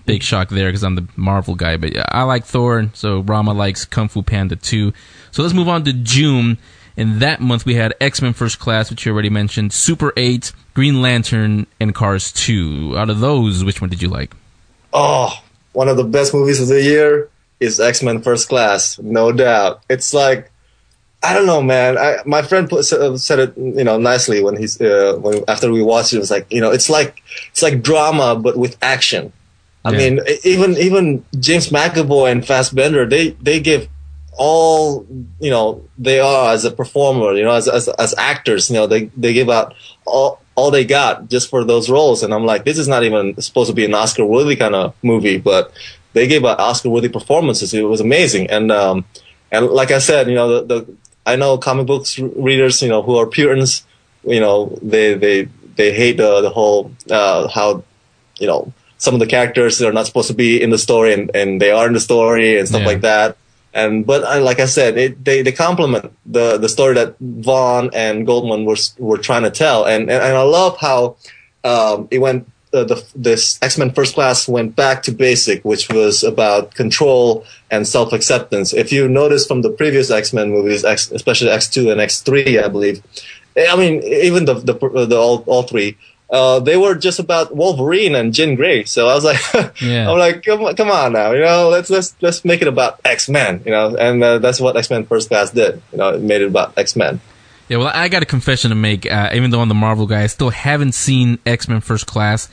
Big shock there because I'm the Marvel guy, but yeah, I like Thor. So Rama likes Kung Fu Panda 2. So let's move on to June. In that month, we had X-Men First Class, which you already mentioned, Super 8, Green Lantern, and Cars 2. Out of those, which one did you like? Oh, one of the best movies of the year is X-Men First Class, no doubt. It's like, I don't know, man. My friend said it, nicely when after we watched it. It was like, it's like drama but with action. I mean, even James McAvoy and Fassbender, they give all they are as a performer, as actors. They give out all they got just for those roles, and I'm like, this is not even supposed to be an Oscar-worthy kind of movie, but they gave out Oscar-worthy performances. It was amazing, and like I said, I know comic books readers, who are Puritans, they hate the whole how some of the characters are not supposed to be in the story, and they are in the story and stuff like that. But like I said, they complement the story that Vaughn and Goldman were trying to tell, and I love how it went this X-Men First Class went back to basic, which was about control and self-acceptance. If you notice from the previous X-Men movies, especially X2 and X3, I believe, I mean, even the all three, they were just about Wolverine and Jean Grey. So I was like, I'm like, come on now, let's make it about X-Men, and that's what X-Men First Class did. It made it about X-Men. Yeah, well, I got a confession to make. Even though I'm the Marvel guy, I still haven't seen X-Men First Class.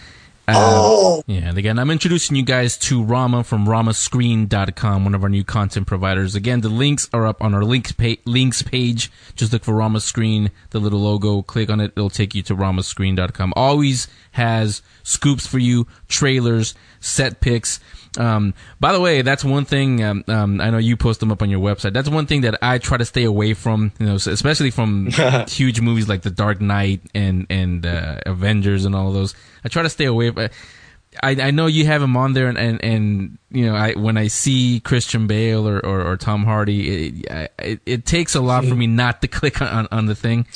Yeah, again, I'm introducing you guys to Rama from ramascreen.com, one of our new content providers. Again, the links are up on our links page. Just look for Rama Screen, the little logo. Click on it. It'll take you to ramascreen.com. Always has scoops for you, trailers, set pics. By the way, that's one thing, I know you post them up on your website. That's one thing that I try to stay away from, especially from huge movies like The Dark Knight and Avengers and all of those. I try to stay away. I know you have them on there, and when I see Christian Bale or Tom Hardy, it takes a lot for me not to click on the thing.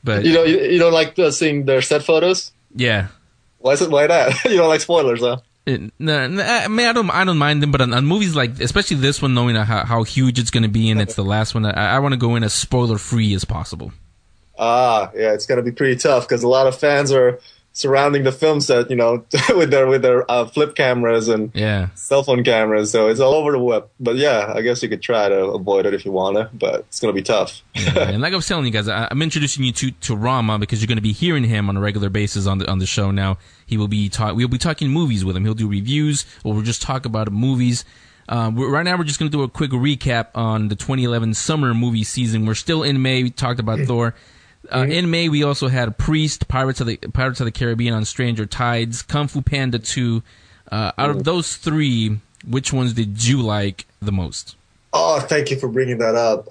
But you don't like seeing their set photos? Yeah. Why not? You don't like spoilers, huh? No, I mean, I don't mind them, but on movies like, especially this one, knowing how huge it's going to be and it's the last one, I want to go in as spoiler free as possible. Yeah, it's going to be pretty tough because a lot of fans are surrounding the film set, with their flip cameras and cell phone cameras, so it's all over the web. But yeah, I guess you could try to avoid it if you want to, but it's going to be tough. And like I was telling you guys, I'm introducing you to Rama because you're going to be hearing him on a regular basis on the show now. We'll be talking movies with him. He'll do reviews, or we'll just talk about movies. Right now, we're just going to do a quick recap on the 2011 summer movie season. We're still in May. We talked about Thor. In May, we also had Priest, Pirates of the Caribbean on Stranger Tides, Kung Fu Panda 2. Out of those three, which ones did you like the most? Oh, thank you for bringing that up.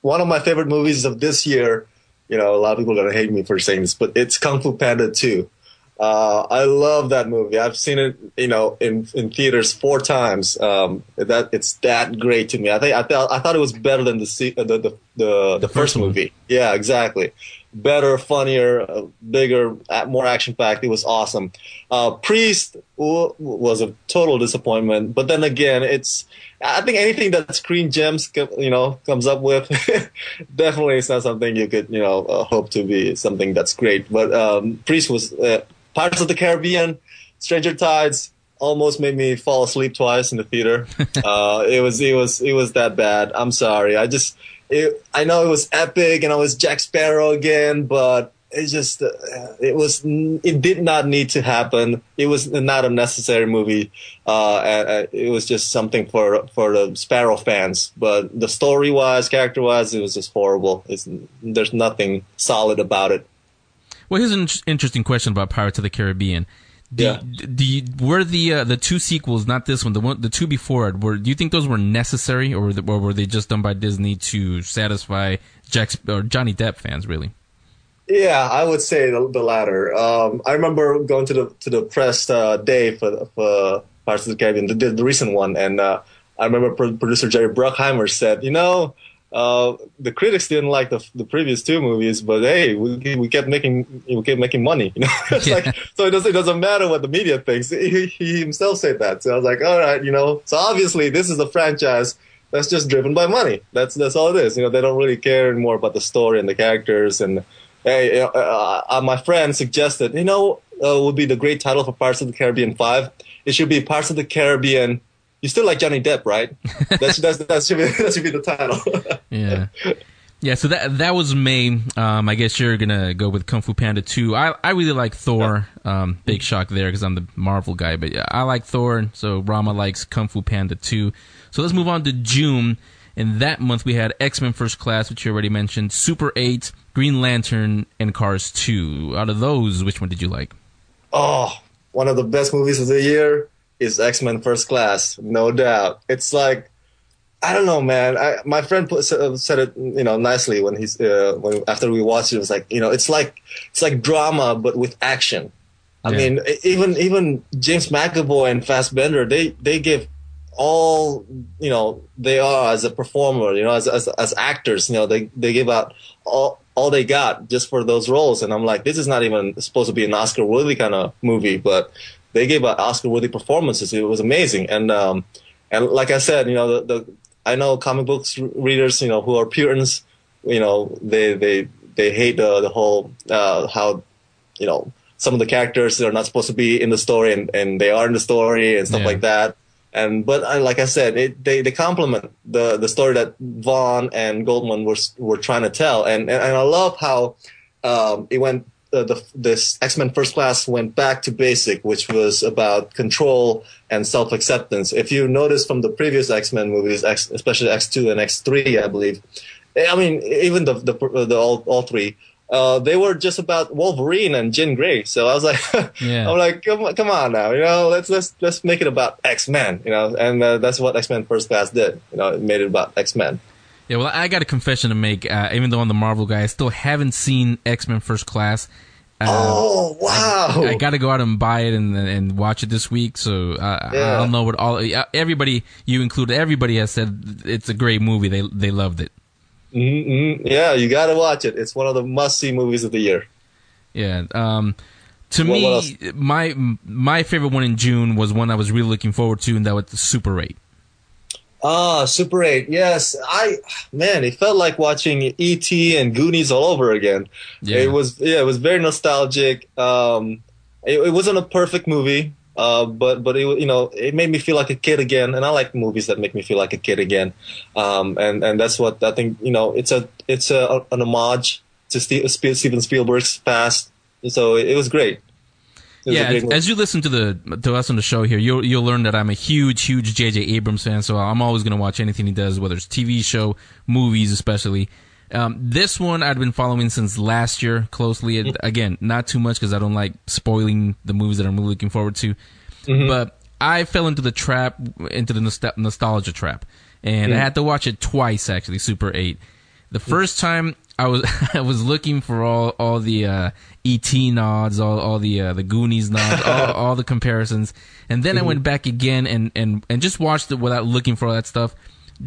One of my favorite movies of this year, a lot of people are going to hate me for saying this, but it's Kung Fu Panda 2. I love that movie. I've seen it, in theaters 4 times. It's that great to me. I thought it was better than the first movie. Yeah, exactly. Better, funnier, bigger, more action packed. It was awesome. Priest was a total disappointment. But then again, I think anything that Screen Gems comes up with, definitely it's not something you could hope to be something that's great. But Priest was. Pirates of the Caribbean, Stranger Tides almost made me fall asleep twice in the theater. It was that bad. I'm sorry. I know it was epic and I was Jack Sparrow again, but it did not need to happen. It was not a necessary movie. It was just something for the Sparrow fans. But the story wise, character wise, it was just horrible. There's nothing solid about it. Well, here's an interesting question about Pirates of the Caribbean. Were the 2 sequels, not this one, the 2 before it, do you think those were necessary, or were they just done by Disney to satisfy Johnny Depp fans, really? Yeah, I would say the latter. I remember going to the press day for Pirates of the Caribbean, the recent one, and I remember producer Jerry Bruckheimer said, the critics didn't like the previous 2 movies, but hey, we kept making money. It's like, so it doesn't matter what the media thinks. He himself said that. So I was like, all right, So obviously this is a franchise that's just driven by money. That's all it is. They don't really care anymore about the story and the characters. And hey, my friend suggested, would be the great title for Pirates of the Caribbean 5. It should be Pirates of the Caribbean. You still like Johnny Depp, right? That should be the title. Yeah. So that was May. I guess you're gonna go with Kung Fu Panda 2. I really like Thor. Big shock there because I'm the Marvel guy, but yeah, I like Thor. So Rama likes Kung Fu Panda 2. So let's move on to June. In that month, we had X-Men First Class, which you already mentioned, Super 8, Green Lantern, and Cars 2. Out of those, which one did you like? Oh, one of the best movies of the year is X-Men First Class, no doubt. It's like, I don't know, man. My friend said it, nicely when after we watched it. It was like, it's like drama but with action. I mean, even James McAvoy and Fassbender, they give all they are as a performer, as actors, they give out all they got just for those roles, and I'm like, this is not even supposed to be an Oscar-worthy kind of movie, but they gave out Oscar-worthy performances. It was amazing, and like I said, I know comic books readers, who are Puritans, they hate the whole how some of the characters are not supposed to be in the story, and they are in the story and stuff like that. But like I said, they complement the story that Vaughn and Goldman were trying to tell, and I love how it went. This X-Men First Class went back to basic, which was about control and self-acceptance. If you notice from the previous X-Men movies, especially X2 and X3, I believe, I mean, even the all three, they were just about Wolverine and Jean Grey. So I was like, I'm like, come on now, let's make it about X-Men, and that's what X-Men First Class did. It made it about X-Men. Yeah, well, I got a confession to make. Even though I'm the Marvel guy, I still haven't seen X-Men First Class. Oh, wow. I got to go out and buy it and watch it this week. So I don't know what everybody, you included, everybody has said it's a great movie. They loved it. Mm-hmm. Yeah, you got to watch it. It's one of the must-see movies of the year. Yeah. To me, my favorite one in June was one I was really looking forward to, and that was Super 8. Super 8, yes. It felt like watching E.T. and Goonies all over again. Yeah. It was very nostalgic. It wasn't a perfect movie, but it made me feel like a kid again, and I like movies that make me feel like a kid again. And that's what I think. It's an homage to Steven Spielberg's past. So it was great. As you listen to us on the show here, you'll learn that I'm a huge J.J. Abrams fan, so I'm always going to watch anything he does, whether it's TV show, movies especially. This one I've been following since last year closely. Again, not too much because I don't like spoiling the movies that I'm really looking forward to. Mm-hmm. But I fell into the nostalgia trap, and I had to watch it twice actually. Super 8. The first time I was looking for all the E.T. nods, all the Goonies nods, all the comparisons, and then I went back again and just watched it without looking for all that stuff,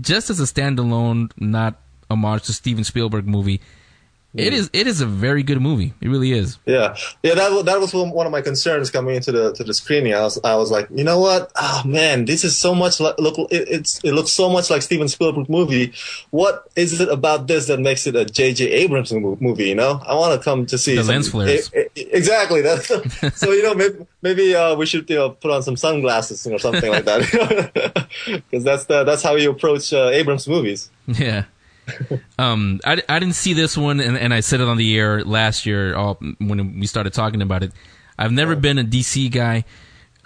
just as a standalone, not homage to Steven Spielberg movie. It is a very good movie. It really is. Yeah. That was one of my concerns coming into the screening. I was like, you know what? Oh man, this is so much it looks so much like Steven Spielberg movie. What is it about this that makes it a J.J. Abrams movie? I want to come to see the lens flares. Exactly. So maybe we should put on some sunglasses or something like that, because that's how you approach Abrams movies. Yeah. I didn't see this one, and I said it on the air last year when we started talking about it. I've never been a DC guy.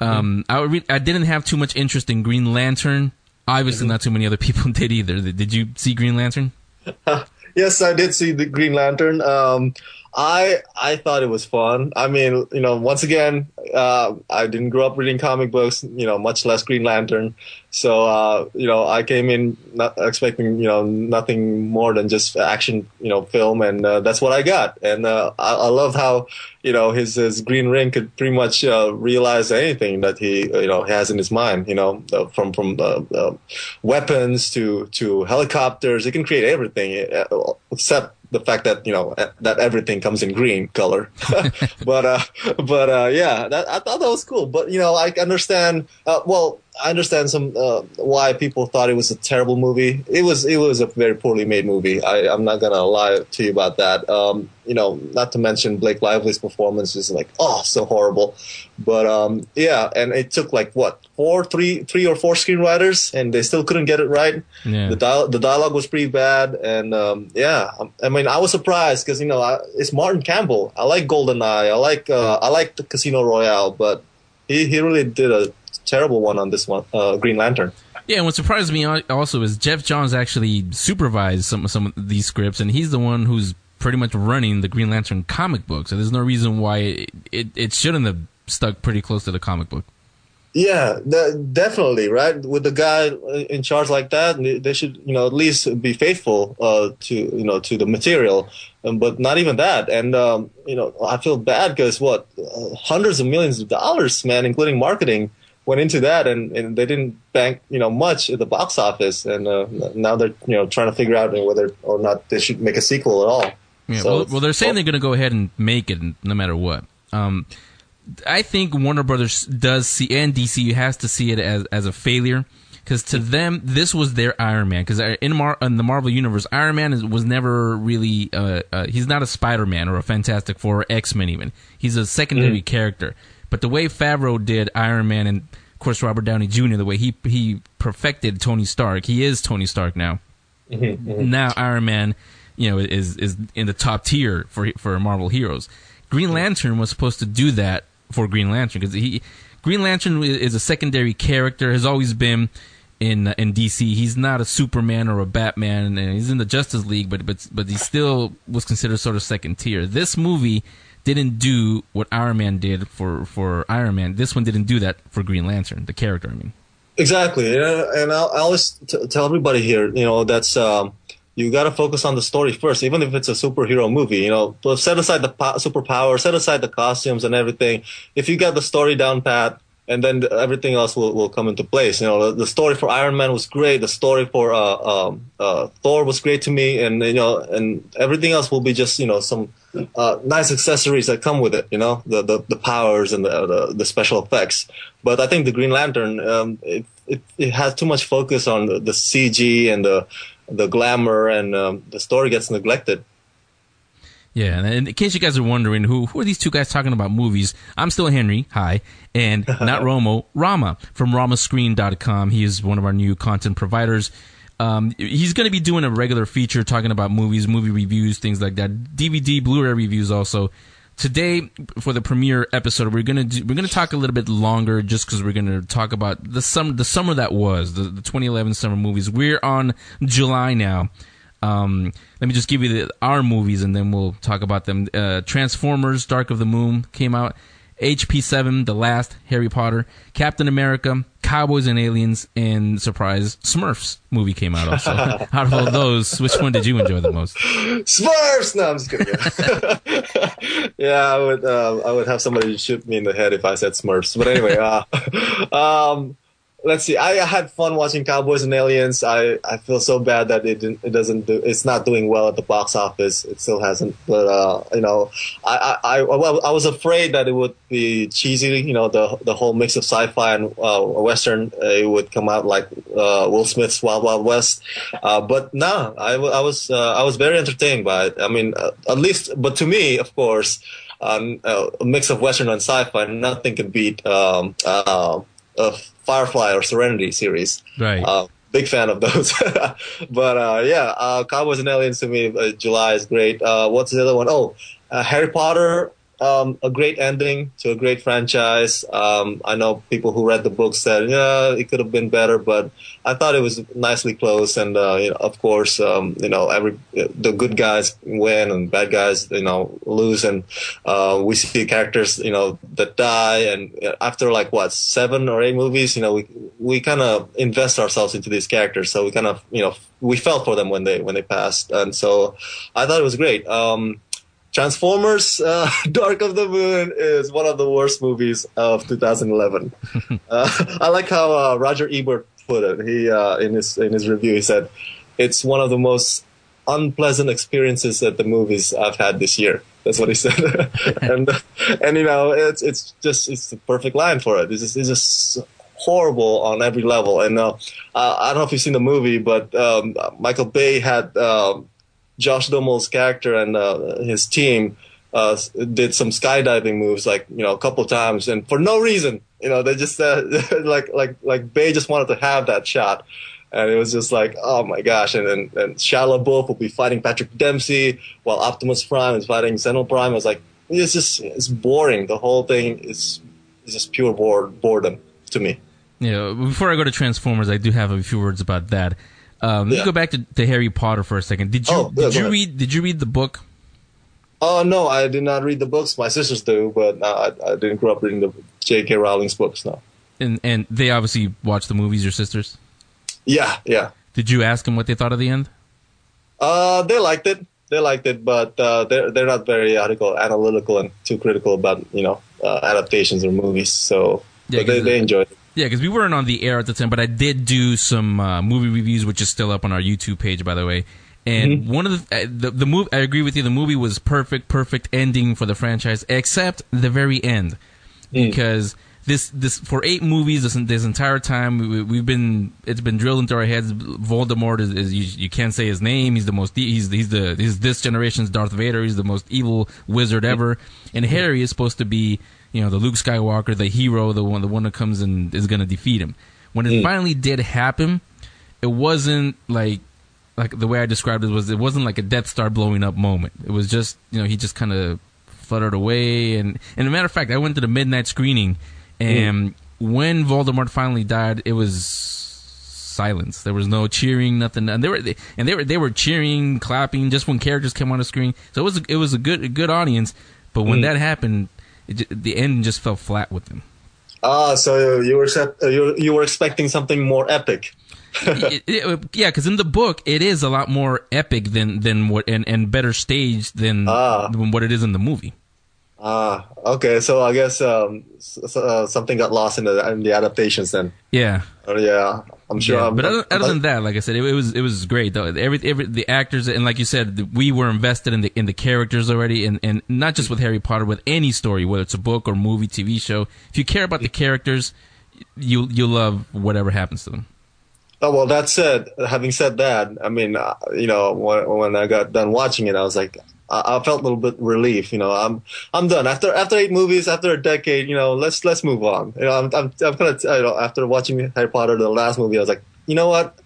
I didn't have too much interest in Green Lantern. Obviously, not too many other people did either. Did you see Green Lantern? Yes, I did see the Green Lantern. I thought it was fun. I mean, once again, I didn't grow up reading comic books, much less Green Lantern. So, I came in not expecting, nothing more than just action, film, and that's what I got. And I love how, his green ring could pretty much realize anything that he, has in his mind. From weapons to helicopters. It can create everything except the fact that that everything comes in green color. but yeah, I thought that was cool. But I understand. I understand some why people thought it was a terrible movie. It was a very poorly made movie. I'm not gonna lie to you about that. Not to mention Blake Lively's performance is so horrible. But yeah, and it took three or four screenwriters, and they still couldn't get it right. Yeah. The dialogue was pretty bad, and I mean, I was surprised because it's Martin Campbell. I like GoldenEye. I like the Casino Royale, but he really did a terrible one on this one, Green Lantern. Yeah, and what surprised me also is Jeff Johns actually supervised some of these scripts, and he's the one who's pretty much running the Green Lantern comic book. So there's no reason why it shouldn't have stuck pretty close to the comic book. Yeah, definitely, right? With the guy in charge like that, they should, at least be faithful to the material, but not even that. And I feel bad because hundreds of millions of dollars, man, including marketing, went into that, and they didn't bank much at the box office, and now they're trying to figure out whether or not they should make a sequel at all. Yeah, So well, they're saying they're going to go ahead and make it no matter what. I think Warner Brothers does see, and DC has to see it as a failure, because to them this was their Iron Man. Because in the Marvel universe, Iron Man was never really he's not a Spider-Man or a Fantastic Four or X-Men even. He's a secondary character. But the way Favreau did Iron Man, and of course Robert Downey Jr., the way he perfected Tony Stark, he is Tony Stark now. Now Iron Man, is in the top tier for Marvel heroes. Green Lantern was supposed to do that for Green Lantern, because Green Lantern is a secondary character, has always been in DC. He's not a Superman or a Batman, and he's in the Justice League, but he still was considered sort of second tier. This movie didn't do what Iron Man did for Iron Man. This one didn't do that for Green Lantern, the character, I mean. Exactly, and I always tell everybody here, that's you got to focus on the story first, even if it's a superhero movie. Set aside the superpower, set aside the costumes and everything. If you get the story down pat, and then everything else will come into place. The story for Iron Man was great. The story for Thor was great to me, and and everything else will be just some nice accessories that come with it. The powers and the special effects. But I think the Green Lantern it has too much focus on the CG and the glamour, and the story gets neglected. Yeah, and in case you guys are wondering, who are these two guys talking about movies? I'm still Henry, hi, and not Romo, Rama from ramascreen.com. He is one of our new content providers. He's going to be doing a regular feature talking about movies, movie reviews, things like that, DVD, Blu-ray reviews also. Today, for the premiere episode, we're going to talk a little bit longer, just because we're going to talk about the summer that was, the 2011 summer movies. We're on July now. Let me just give you our movies, and then we'll talk about them. Transformers: Dark of the Moon came out. HP7, The Last, Harry Potter, Captain America, Cowboys and Aliens, and surprise, Smurfs movie came out also. Out of all those, which one did you enjoy the most? Smurfs! No, I'm just kidding. Yeah, I would have somebody shoot me in the head if I said Smurfs. But anyway, let's see. I had fun watching Cowboys and Aliens. I feel so bad that it's not doing well at the box office. It still hasn't. But I was afraid that it would be cheesy. The whole mix of sci-fi and western. It would come out like Will Smith's Wild Wild West. But no, I was very entertained by it. I mean, at least. But to me, of course, a mix of western and sci-fi, nothing can beat Firefly or Serenity series. Right. Big fan of those. But Cowboys and Aliens to me, July is great. What's the other one? Harry Potter. A great ending to a great franchise. I know people who read the book said, it could have been better, but I thought it was nicely closed. And, of course, the good guys win and bad guys, lose. And, we see characters, that die. And after 7 or 8 movies, we kind of invest ourselves into these characters. So we kind of, we felt for them when they passed. And so I thought it was great. Transformers: Dark of the Moon is one of the worst movies of 2011. I like how Roger Ebert put it. He in his review, he said it's one of the most unpleasant experiences at the movies I've had this year. That's what he said. and it's the perfect line for it. It's just horrible on every level. And I don't know if you've seen the movie, but Michael Bay had Josh Dummel's character and his team did some skydiving moves, a couple times, and for no reason, they just like Bay just wanted to have that shot, and it was just like, oh my gosh, and Shia LaBeouf will be fighting Patrick Dempsey while Optimus Prime is fighting Xeno Prime. I was like, it's boring. The whole thing is just pure boredom to me. Yeah. Before I go to Transformers, I do have a few words about that. Let me go back to Harry Potter for a second. Did you read the book? Oh no, I did not read the books. My sisters do, but I didn't grow up reading the J.K. Rowling's books. No. And they obviously watched the movies. Your sisters? Yeah. Did you ask them what they thought of the end? They liked it, but they're not very analytical and too critical about adaptations or movies. So they enjoyed it. Yeah, because we weren't on the air at the time, but I did do some movie reviews, which is still up on our YouTube page, by the way. And one of the movie, I agree with you. The movie was perfect ending for the franchise, except the very end, because this for 8 movies this entire time it's been drilled into our heads. Voldemort is you can't say his name. He's the most he's this generation's Darth Vader. He's the most evil wizard ever. And Harry is supposed to be, you know, the Luke Skywalker, the hero, the one that comes and is going to defeat him. When it finally did happen, it wasn't like the way I described it wasn't like a Death Star blowing up moment. It was just, you know, he just kind of fluttered away. And a matter of fact, I went to the midnight screening, and when Voldemort finally died, it was silence. There was no cheering, nothing. And they were cheering, clapping just when characters came on the screen. So it was a good audience. But when that happened, the end just fell flat with them. So you were expecting something more epic. Yeah, because in the book it is a lot more epic than what and better staged than what it is in the movie. Okay. So I guess something got lost in the adaptations then. Yeah. Yeah, I'm sure. Yeah, but other than that, like I said, it was great though. The actors, and like you said, we were invested in the characters already, and not just with Harry Potter, with any story, whether it's a book or movie, TV show. If you care about the characters, you'll love whatever happens to them. Oh, well, that said, having said that, I mean, you know, when I got done watching it, I was like, I felt a little bit relief. You know, I'm done after 8 movies, after a decade. You know, let's move on. You know, I'm kind of, you know, after watching Harry Potter, the last movie, I was like, you know what,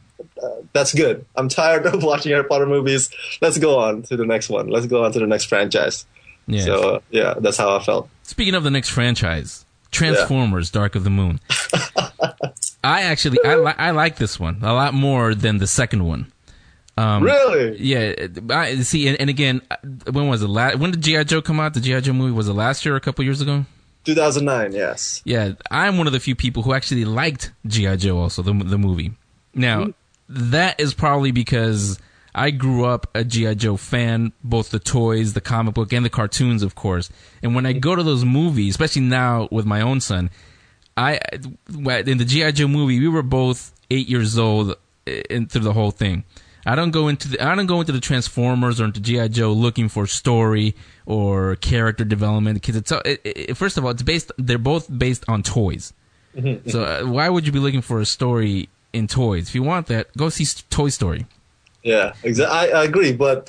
that's good. I'm tired of watching Harry Potter movies. Let's go on to the next one. Let's go on to the next franchise. Yeah. So yeah, that's how I felt. Speaking of the next franchise, Transformers: Dark of the Moon. I like this one a lot more than the second one. Really? Yeah. See, and again, when was it? When did G.I. Joe come out? The G.I. Joe movie, was it last year or a couple years ago? 2009. Yes. Yeah, I'm one of the few people who actually liked G.I. Joe, also the movie. Now, that is probably because I grew up a G.I. Joe fan, both the toys, the comic book, and the cartoons, of course. And when I go to those movies, especially now with my own son, in the G.I. Joe movie, we were both 8 years old through the whole thing. I don't go into the Transformers or into G.I. Joe looking for story or character development, because first of all, they're both based on toys. So why would you be looking for a story in toys? If you want that, go see Toy Story. Yeah, exactly. I agree, but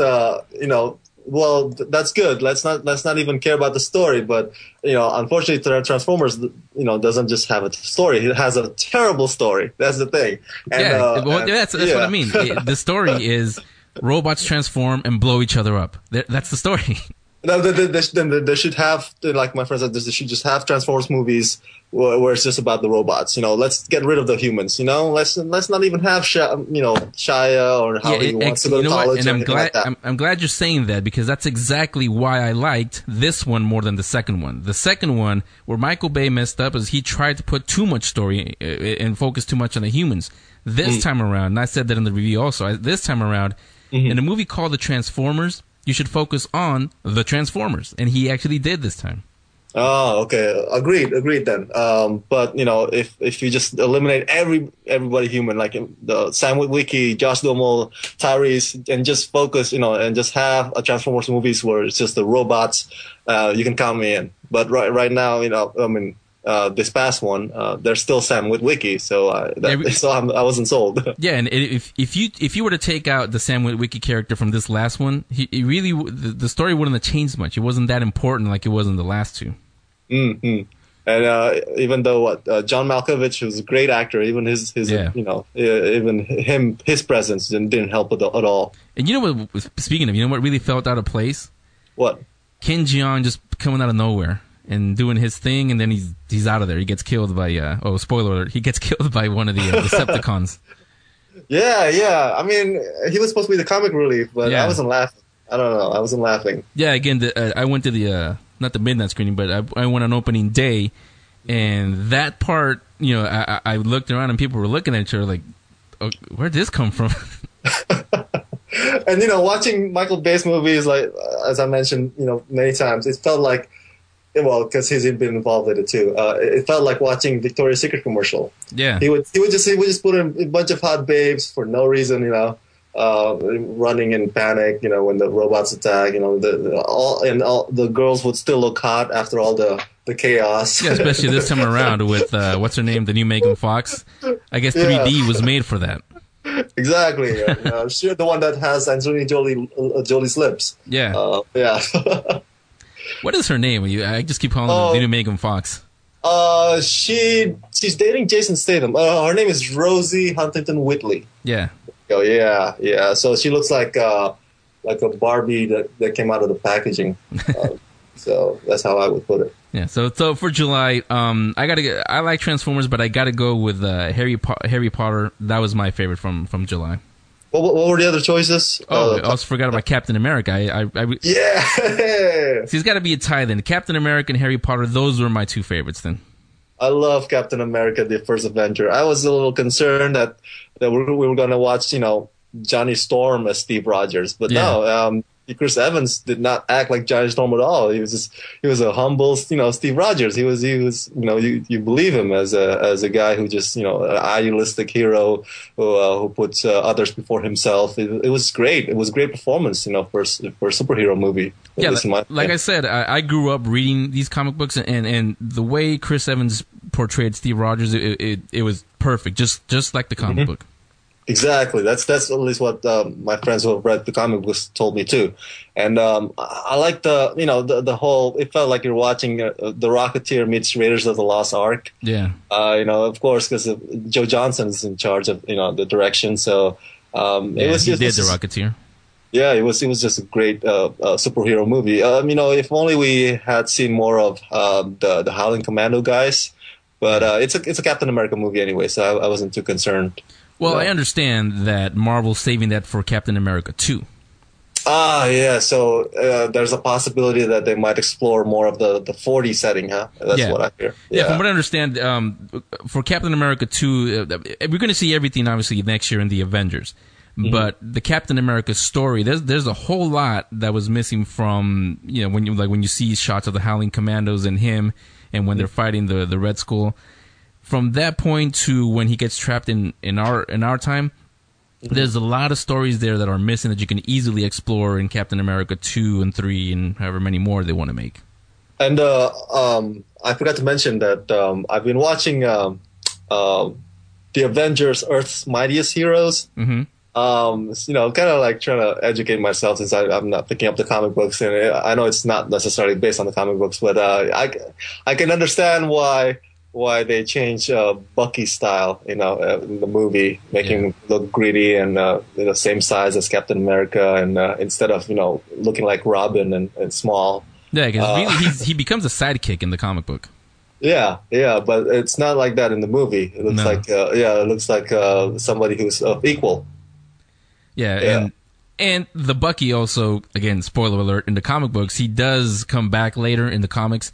you know, well, that's good. Let's not even care about the story. But you know, unfortunately, Transformers, you know, doesn't just have a story. It has a terrible story. That's the thing. And, that's what I mean. The story is robots transform and blow each other up. That's the story. No, they should have, like my friend said, they should just have Transformers movies where it's just about the robots. You know, let's get rid of the humans. You know, let's not even have Shia or how he wants to go to college. And I'm glad you're saying that, because that's exactly why I liked this one more than the second one. The second one, where Michael Bay messed up, is he tried to put too much story and focus too much on the humans. This time around, and I said that in the review also. This time around, in a movie called The Transformers, you should focus on the Transformers, and he actually did this time. Oh, okay. Agreed then. But you know, if you just eliminate everybody human, like the Sam Witwicky, Josh Duhamel, Tyrese, and just focus, you know, and just have a Transformers movies where it's just the robots, you can count me in. But right now, you know, I mean, this past one, there's still Sam Witwicky, so I wasn't sold. Yeah, and if you were to take out the Sam Witwicky character from this last one, he really, the story wouldn't have changed much. It wasn't that important like it was in the last two. And even though John Malkovich was a great actor, even his you know, even his presence didn't help at all. And you know what? Speaking of, you know what really felt out of place? What? Ken Jeong just coming out of nowhere and doing his thing, and then he's out of there. He gets killed by spoiler alert, he gets killed by one of the Decepticons. Yeah. I mean, he was supposed to be the comic relief, but I wasn't laughing. I don't know. I wasn't laughing. Yeah, again, I went to the not the midnight screening, but I went on opening day, and that part, you know, I looked around and people were looking at each other like, oh, where'd this come from? And you know, watching Michael Bay's movies, like as I mentioned, you know, many times, it felt like well, because he's been involved with it too. It felt like watching Victoria's Secret commercial. Yeah, he would just put in a bunch of hot babes for no reason, running in panic, when the robots attack, all the girls would still look hot after all the chaos. Yeah, especially this time around with what's her name, the new Megan Fox. I guess 3D was made for that. Exactly. Sure, the one that has Angelina Jolie's lips. Yeah. Yeah. What is her name? I just keep calling her the new Megan Fox. She's dating Jason Statham. Her name is Rosie Huntington Whiteley. Yeah. Oh yeah. So she looks like a Barbie that came out of the packaging. So that's how I would put it. Yeah. So for July, I like Transformers, but I gotta go with Harry Potter. That was my favorite from July. What were the other choices? I also forgot about Captain America. Yeah. So it's got to be a tie then. Captain America and Harry Potter. Those were my two favorites then. I love Captain America: The First Avenger. I was a little concerned that we were going to watch, Johnny Storm as Steve Rogers, but no. Chris Evans did not act like Johnny Storm at all. He was a humble, Steve Rogers. He was, you believe him as a guy who just, an idealistic hero who puts others before himself. It was great. It was a great performance, for a superhero movie. Yeah, like I said, I grew up reading these comic books, and the way Chris Evans portrayed Steve Rogers, it was perfect, just like the comic book. Exactly. That's at least what my friends who have read the comic books told me too. And I like the whole. It felt like you're watching the Rocketeer meets Raiders of the Lost Ark. Yeah. Of course, because Joe Johnson's in charge of the direction. So it was just the Rocketeer. Yeah, it was just a great superhero movie. If only we had seen more of the Howling Commando guys. But it's a Captain America movie anyway, so I wasn't too concerned. Well, I understand that Marvel's saving that for Captain America 2. Yeah. So there's a possibility that they might explore more of the 40 setting, huh? That's what I hear. Yeah, from what I understand, for Captain America 2, we're going to see everything, obviously, next year in the Avengers. Mm-hmm. But the Captain America story, there's a whole lot that was missing from, when you see shots of the Howling Commandos and him, and when they're fighting the Red Skull. From that point to when he gets trapped in our time, there's a lot of stories there that are missing that you can easily explore in Captain America 2 and 3 and however many more they want to make. And I forgot to mention that I've been watching the Avengers: Earth's Mightiest Heroes. Mm-hmm. Kind of like trying to educate myself since I'm not picking up the comic books, and I know it's not necessarily based on the comic books, but I can understand why they change Bucky's style, in the movie, making him look gritty and same size as Captain America, and instead of looking like Robin and small. Yeah, because really he becomes a sidekick in the comic book. Yeah, but it's not like that in the movie. It looks like somebody who's equal. Yeah. And the Bucky also, again, spoiler alert, in the comic books, he does come back later in the comics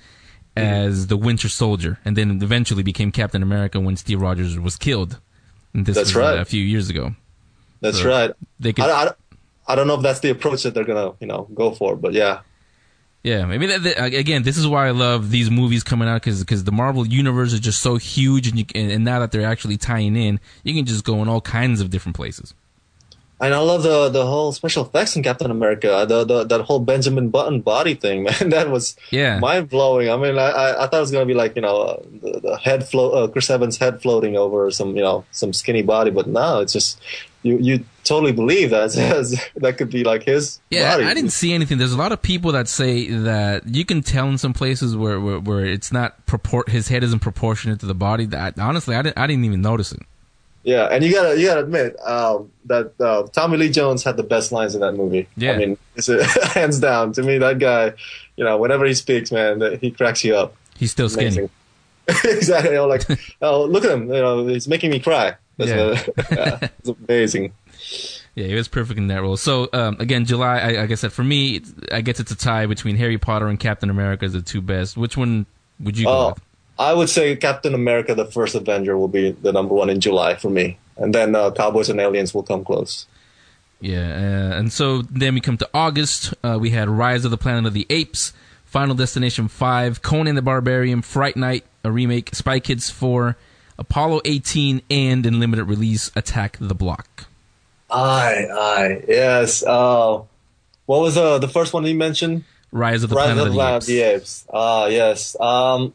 as the Winter Soldier, and then eventually became Captain America when Steve Rogers was killed. And this was a few years ago. That's right. I don't know if that's the approach that they're gonna go for, but yeah. Yeah, maybe again, this is why I love these movies coming out, because the Marvel universe is just so huge, and now that they're actually tying in, you can just go in all kinds of different places. And I love the whole special effects in Captain America. That whole Benjamin Button body thing, man. That was mind blowing. I mean, I thought it was gonna be like the head Chris Evans' head floating over some skinny body, but no, it's just you totally believe that could be like his body. I didn't see anything. There's a lot of people that say that you can tell in some places where it's not his head isn't proportionate to the body. That honestly, I didn't even notice it. Yeah, and you gotta admit that Tommy Lee Jones had the best lines in that movie. Yeah, I mean, it's hands down to me. That guy, whenever he speaks, man, he cracks you up. He's still skinny. Exactly. Look at him. He's making me cry. It's amazing. Yeah, he was perfect in that role. So again, July. Like I said, for me, I guess it's a tie between Harry Potter and Captain America as the two best. Which one would you go with? I would say Captain America: The First Avenger will be the number one in July for me, and then Cowboys and Aliens will come close. Yeah, and so then we come to August. We had Rise of the Planet of the Apes, Final Destination 5, Conan the Barbarian, Fright Night, a remake, Spy Kids 4, Apollo 18, and in limited release, Attack the Block. Yes. What was the first one you mentioned? Rise of the Planet of the Apes. Yes. I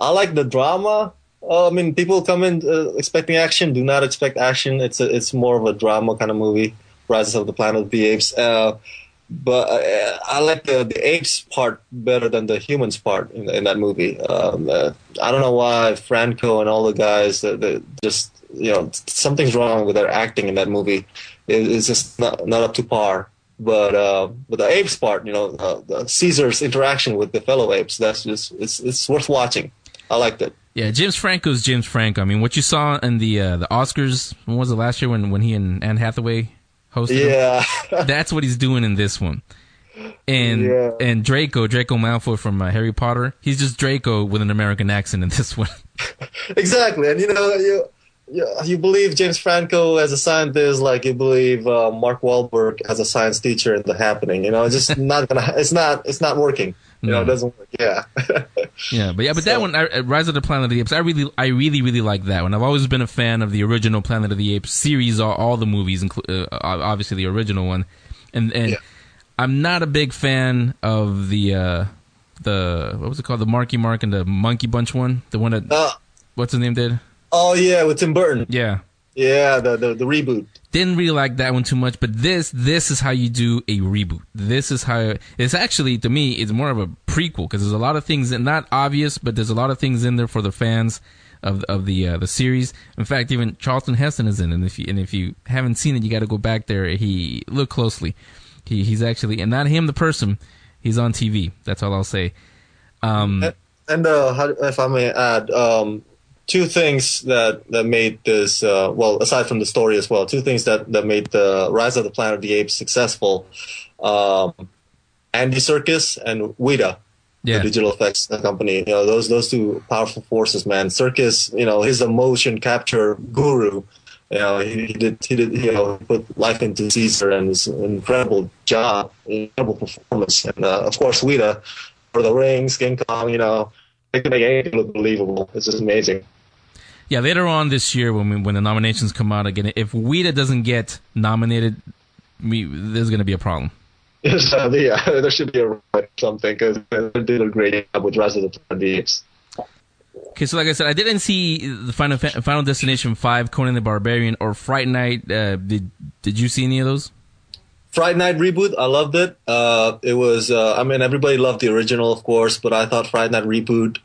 like the drama. I mean, people come in expecting action. Do not expect action. It's more of a drama kind of movie. Rise of the Planet of the Apes. But I like the apes part better than the humans part in that movie. I don't know why Franco and all the guys just something's wrong with their acting in that movie. It's just not up to par. But the apes part, the Caesar's interaction with the fellow apes, that's just it's worth watching. I liked it. Yeah, James Franco's James Franco. I mean, what you saw in the Oscars, when was it, last year when he and Anne Hathaway hosted? Yeah, that's what he's doing in this one. And Draco Malfoy from Harry Potter, he's just Draco with an American accent in this one. Exactly, and you believe James Franco as a scientist, like you believe Mark Wahlberg as a science teacher in The Happening. It's just not gonna. It's not working. It doesn't work. Yeah. But that one, Rise of the Planet of the Apes, I really like that one. I've always been a fan of the original Planet of the Apes series, all the movies, obviously the original one, and I'm not a big fan of the what was it called, the Marky Mark and the Monkey Bunch one, the one that what's his name did? Oh yeah, with Tim Burton. Yeah, the reboot. Didn't really like that one too much, but this is how you do a reboot. This is how it's actually, to me, it's more of a prequel because there's a lot of things that not obvious, but there's a lot of things in there for the fans of the series. In fact, even Charlton Heston is in it, and if you haven't seen it, you got to go back there. Look closely. He's actually, and not him the person. He's on TV. That's all I'll say. If I may add, two things that made this, aside from the story as well, two things that made the Rise of the Planet of the Apes successful. Andy Serkis and Weta, the digital effects company. Those two powerful forces, man. Serkis, he's a motion capture guru. He put life into Caesar, and it's an incredible job, incredible performance. And of course, Weta for the Rings, King Kong. They can make anything look believable. It's just amazing. Yeah, later on this year when the nominations come out again, if Weta doesn't get nominated, there's going to be a problem. Yes, there should be a something because they did a great job with Rise of the Planet of the Apes. Okay, so like I said, I didn't see the Final Destination 5, Conan the Barbarian, or Fright Night. Did you see any of those? Fright Night reboot, I loved it. It was, everybody loved the original, of course, but I thought Fright Night reboot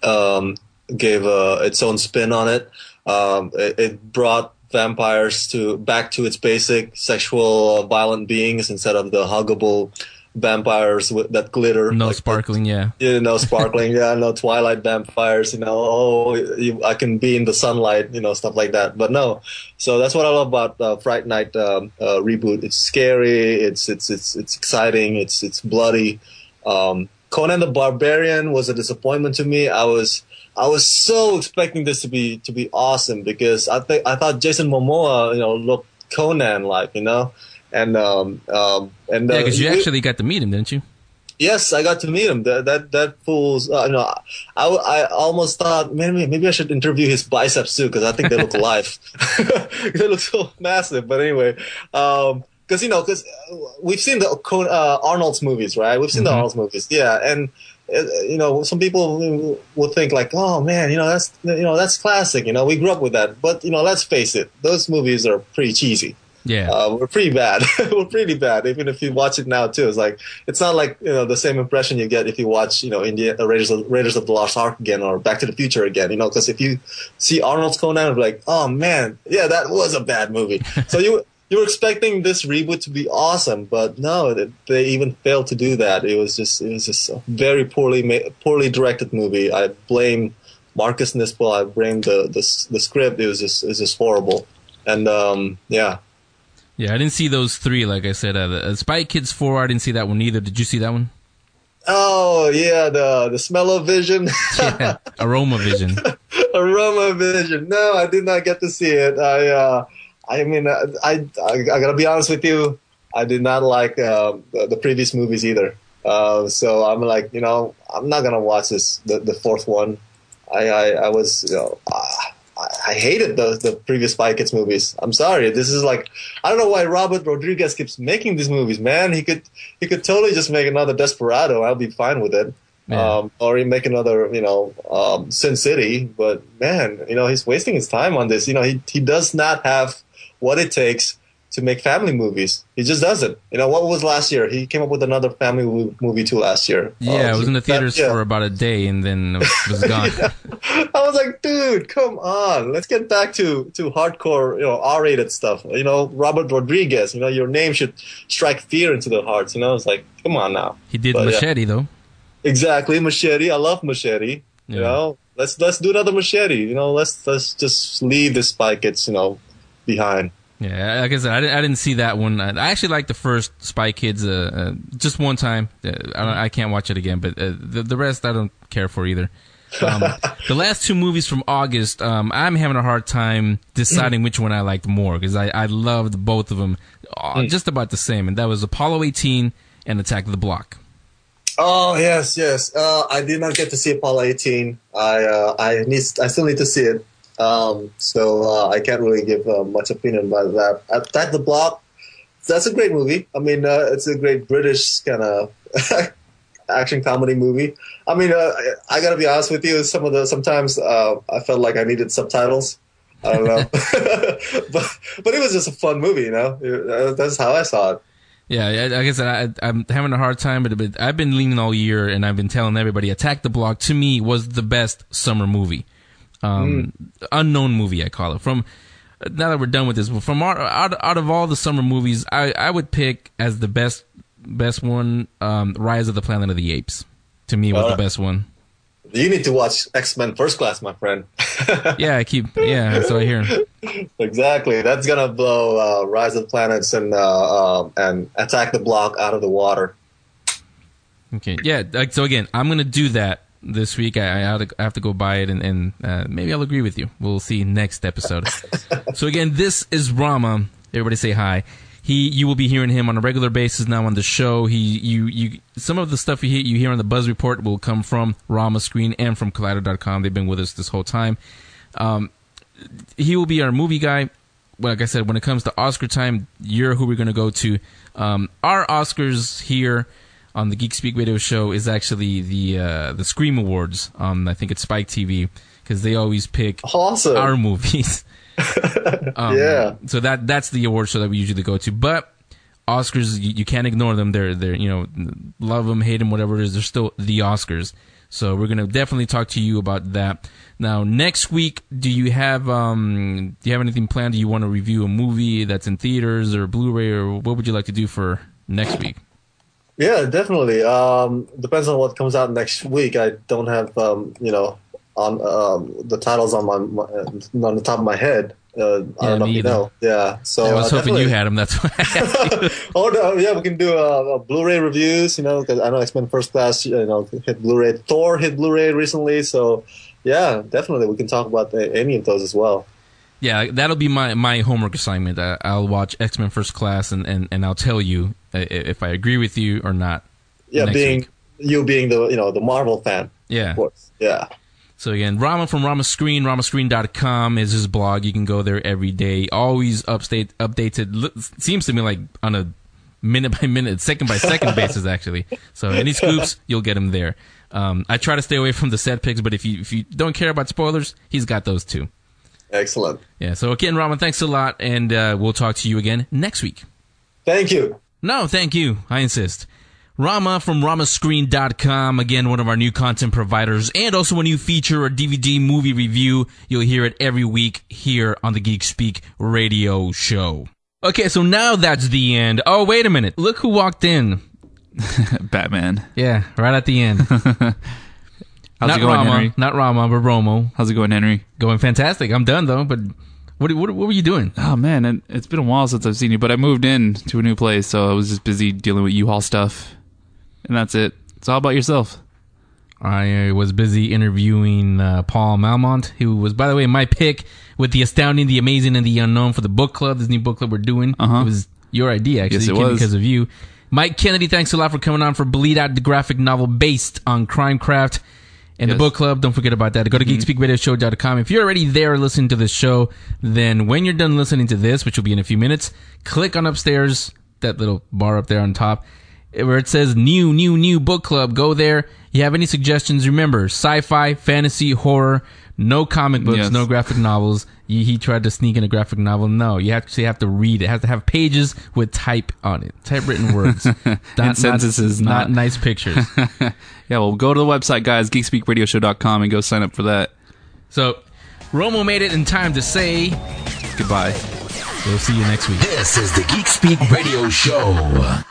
gave its own spin on it. It brought vampires back to its basic sexual violent beings instead of the huggable vampires that glitter. No sparkling, no sparkling, no Twilight vampires, I can be in the sunlight, stuff like that. But no, so that's what I love about Fright Night reboot. It's scary, it's exciting, it's bloody. Conan the Barbarian was a disappointment to me. I was so expecting this to be awesome because I thought Jason Momoa, looked Conan-like, and because you actually got to meet him, didn't you? Yes, I got to meet him. That fool's. I almost thought maybe I should interview his biceps too because I think they look alive. They look so massive. But anyway, because we've seen the Arnold's movies, right? We've seen the Arnold's movies, and. Some people will think like, oh man, that's classic. We grew up with that. But let's face it, those movies are pretty cheesy. Yeah, we're pretty bad. We're pretty bad. Even if you watch it now too, it's not like the same impression you get if you watch Raiders of the Lost Ark again or Back to the Future again. Because if you see Arnold's Conan, you're like, oh man, yeah, that was a bad movie. So you were expecting this reboot to be awesome, but no, they even failed to do that. It was just a very poorly directed movie. I blame Marcus Nispel. I blame the script. It was just horrible. And yeah, I didn't see those three. Like I said, Spy Kids 4. I didn't see that one either. Did you see that one? Oh yeah, the Smell-O-Vision. Yeah, Aroma-Vision. Aroma-Vision. No, I did not get to see it. I gotta be honest with you. I did not like the previous movies either. So I'm like, I'm not gonna watch the fourth one. I was, I hated the previous Spy Kids movies. I'm sorry. This is like, I don't know why Robert Rodriguez keeps making these movies, man. He could totally just make another Desperado. I'll be fine with it. Yeah. Or he make another, Sin City. But man, he's wasting his time on this. He does not have what it takes to make family movies. He just doesn't. What was last year? He came up with another family movie too last year. Yeah, it was in the theaters for about a day and then it was gone. I was like, dude, come on. Let's get back to hardcore, R-rated stuff. Robert Rodriguez, your name should strike fear into the hearts. It's like, come on now. He did Machete though. Exactly, Machete. I love Machete. Yeah. Let's do another Machete. Let's just leave the Spy Kids, behind. Yeah, like I said, I didn't see that one. I actually liked the first Spy Kids just one time. I can't watch it again, but the rest I don't care for either. The last two movies from August, I'm having a hard time deciding which one I liked more because I loved both of them just about the same, and that was Apollo 18 and Attack of the Block. Oh, yes. I did not get to see Apollo 18. I still need to see it. So I can't really give much opinion about that. Attack the Block, that's a great movie. I mean, it's a great British kind of action comedy movie. I mean, I gotta be honest with you. Sometimes I felt like I needed subtitles. I don't know, but it was just a fun movie. That's how I saw it. Yeah, like I said, I'm having a hard time, but I've been leaning all year, and I've been telling everybody, Attack the Block to me was the best summer movie. Unknown movie, I call it. From now that we're done with this, from out of all the summer movies, I would pick as the best one, Rise of the Planet of the Apes. To me, was the best one. You need to watch X-Men First Class, my friend. Yeah, that's what I hear. Exactly, that's gonna blow Rise of the Planets and Attack the Block out of the water. Okay, yeah. So again, I'm gonna do that this week. I have to go buy it, and maybe I'll agree with you. We'll see next episode. So again, this is Rama. Everybody say hi. You will be hearing him on a regular basis now on the show. Some of the stuff you hear on the Buzz Report will come from Rama Screen and from Collider.com. They've been with us this whole time. He will be our movie guy. Like I said, when it comes to Oscar time, you're who we're going to go to. Our Oscars here on the Geek Speak Radio Show is actually the Scream Awards. I think it's Spike TV because they always pick our movies. Yeah. So that's the award show that we usually go to. But Oscars, you can't ignore them. They're love them, hate them, whatever it is. They're still the Oscars. So we're gonna definitely talk to you about that. Now next week, do you have anything planned? Do you want to review a movie that's in theaters or Blu-ray, or what would you like to do for next week? Yeah, definitely. Depends on what comes out next week. I don't have on the titles on the top of my head. I don't know if you know. Yeah, so I was hoping you had them. That's why. Oh no, yeah, we can do Blu-ray reviews. Because I know X-Men First Class, hit Blu-ray. Thor hit Blu-ray recently, so yeah, definitely we can talk about any of those as well. Yeah, that'll be my homework assignment. I'll watch X-Men First Class and I'll tell you if I agree with you or not. Yeah, being the Marvel fan. Yeah, of course. Yeah. So again, Rama from Rama Screen, ramascreen.com is his blog. You can go there every day. Always updated. Seems to me like on a minute by minute, second by second basis, actually. So any scoops, you'll get him there. I try to stay away from the set picks, but if you don't care about spoilers, he's got those too. Excellent. Yeah. So again, Rama, thanks a lot, and we'll talk to you again next week. Thank you. No, thank you. I insist. Rama from ramascreen.com, again, one of our new content providers, and also a new feature or DVD movie review. You'll hear it every week here on the Geek Speak Radio Show. Okay, so now that's the end. Oh, wait a minute. Look who walked in. Batman. Yeah, right at the end. How's it going, Rama, Henry? Not Rama, but Romo. How's it going, Henry? Going fantastic. I'm done, though, but what were you doing? Oh, man, it's been a while since I've seen you, but I moved in to a new place, so I was just busy dealing with U-Haul stuff. And that's it. So how about yourself? I was busy interviewing Paul Malmont, who was, by the way, my pick with The Astounding, The Amazing, and The Unknown for the book club, this new book club we're doing. It was your idea, actually. Yes, it came was. because of you. Mike Kennedy, thanks a lot for coming on for Bleed Out, the graphic novel based on Crimecraft. And the book club, don't forget about that. Go to geekspeakradioshow.com. If you're already there listening to this show, then when you're done listening to this, which will be in a few minutes, click on upstairs, that little bar up there on top, where it says new book club. Go there. You have any suggestions? Remember, sci-fi, fantasy, horror, no comic books, no graphic novels. He tried to sneak in a graphic novel. No, you actually have to read it. It has to have pages with type on it, typewritten words, and sentences, not nice pictures. Yeah, well, go to the website, guys, geekspeakradioshow.com, and go sign up for that. So, Romo made it in time to say goodbye. We'll see you next week. This is the Geek Speak Radio Show.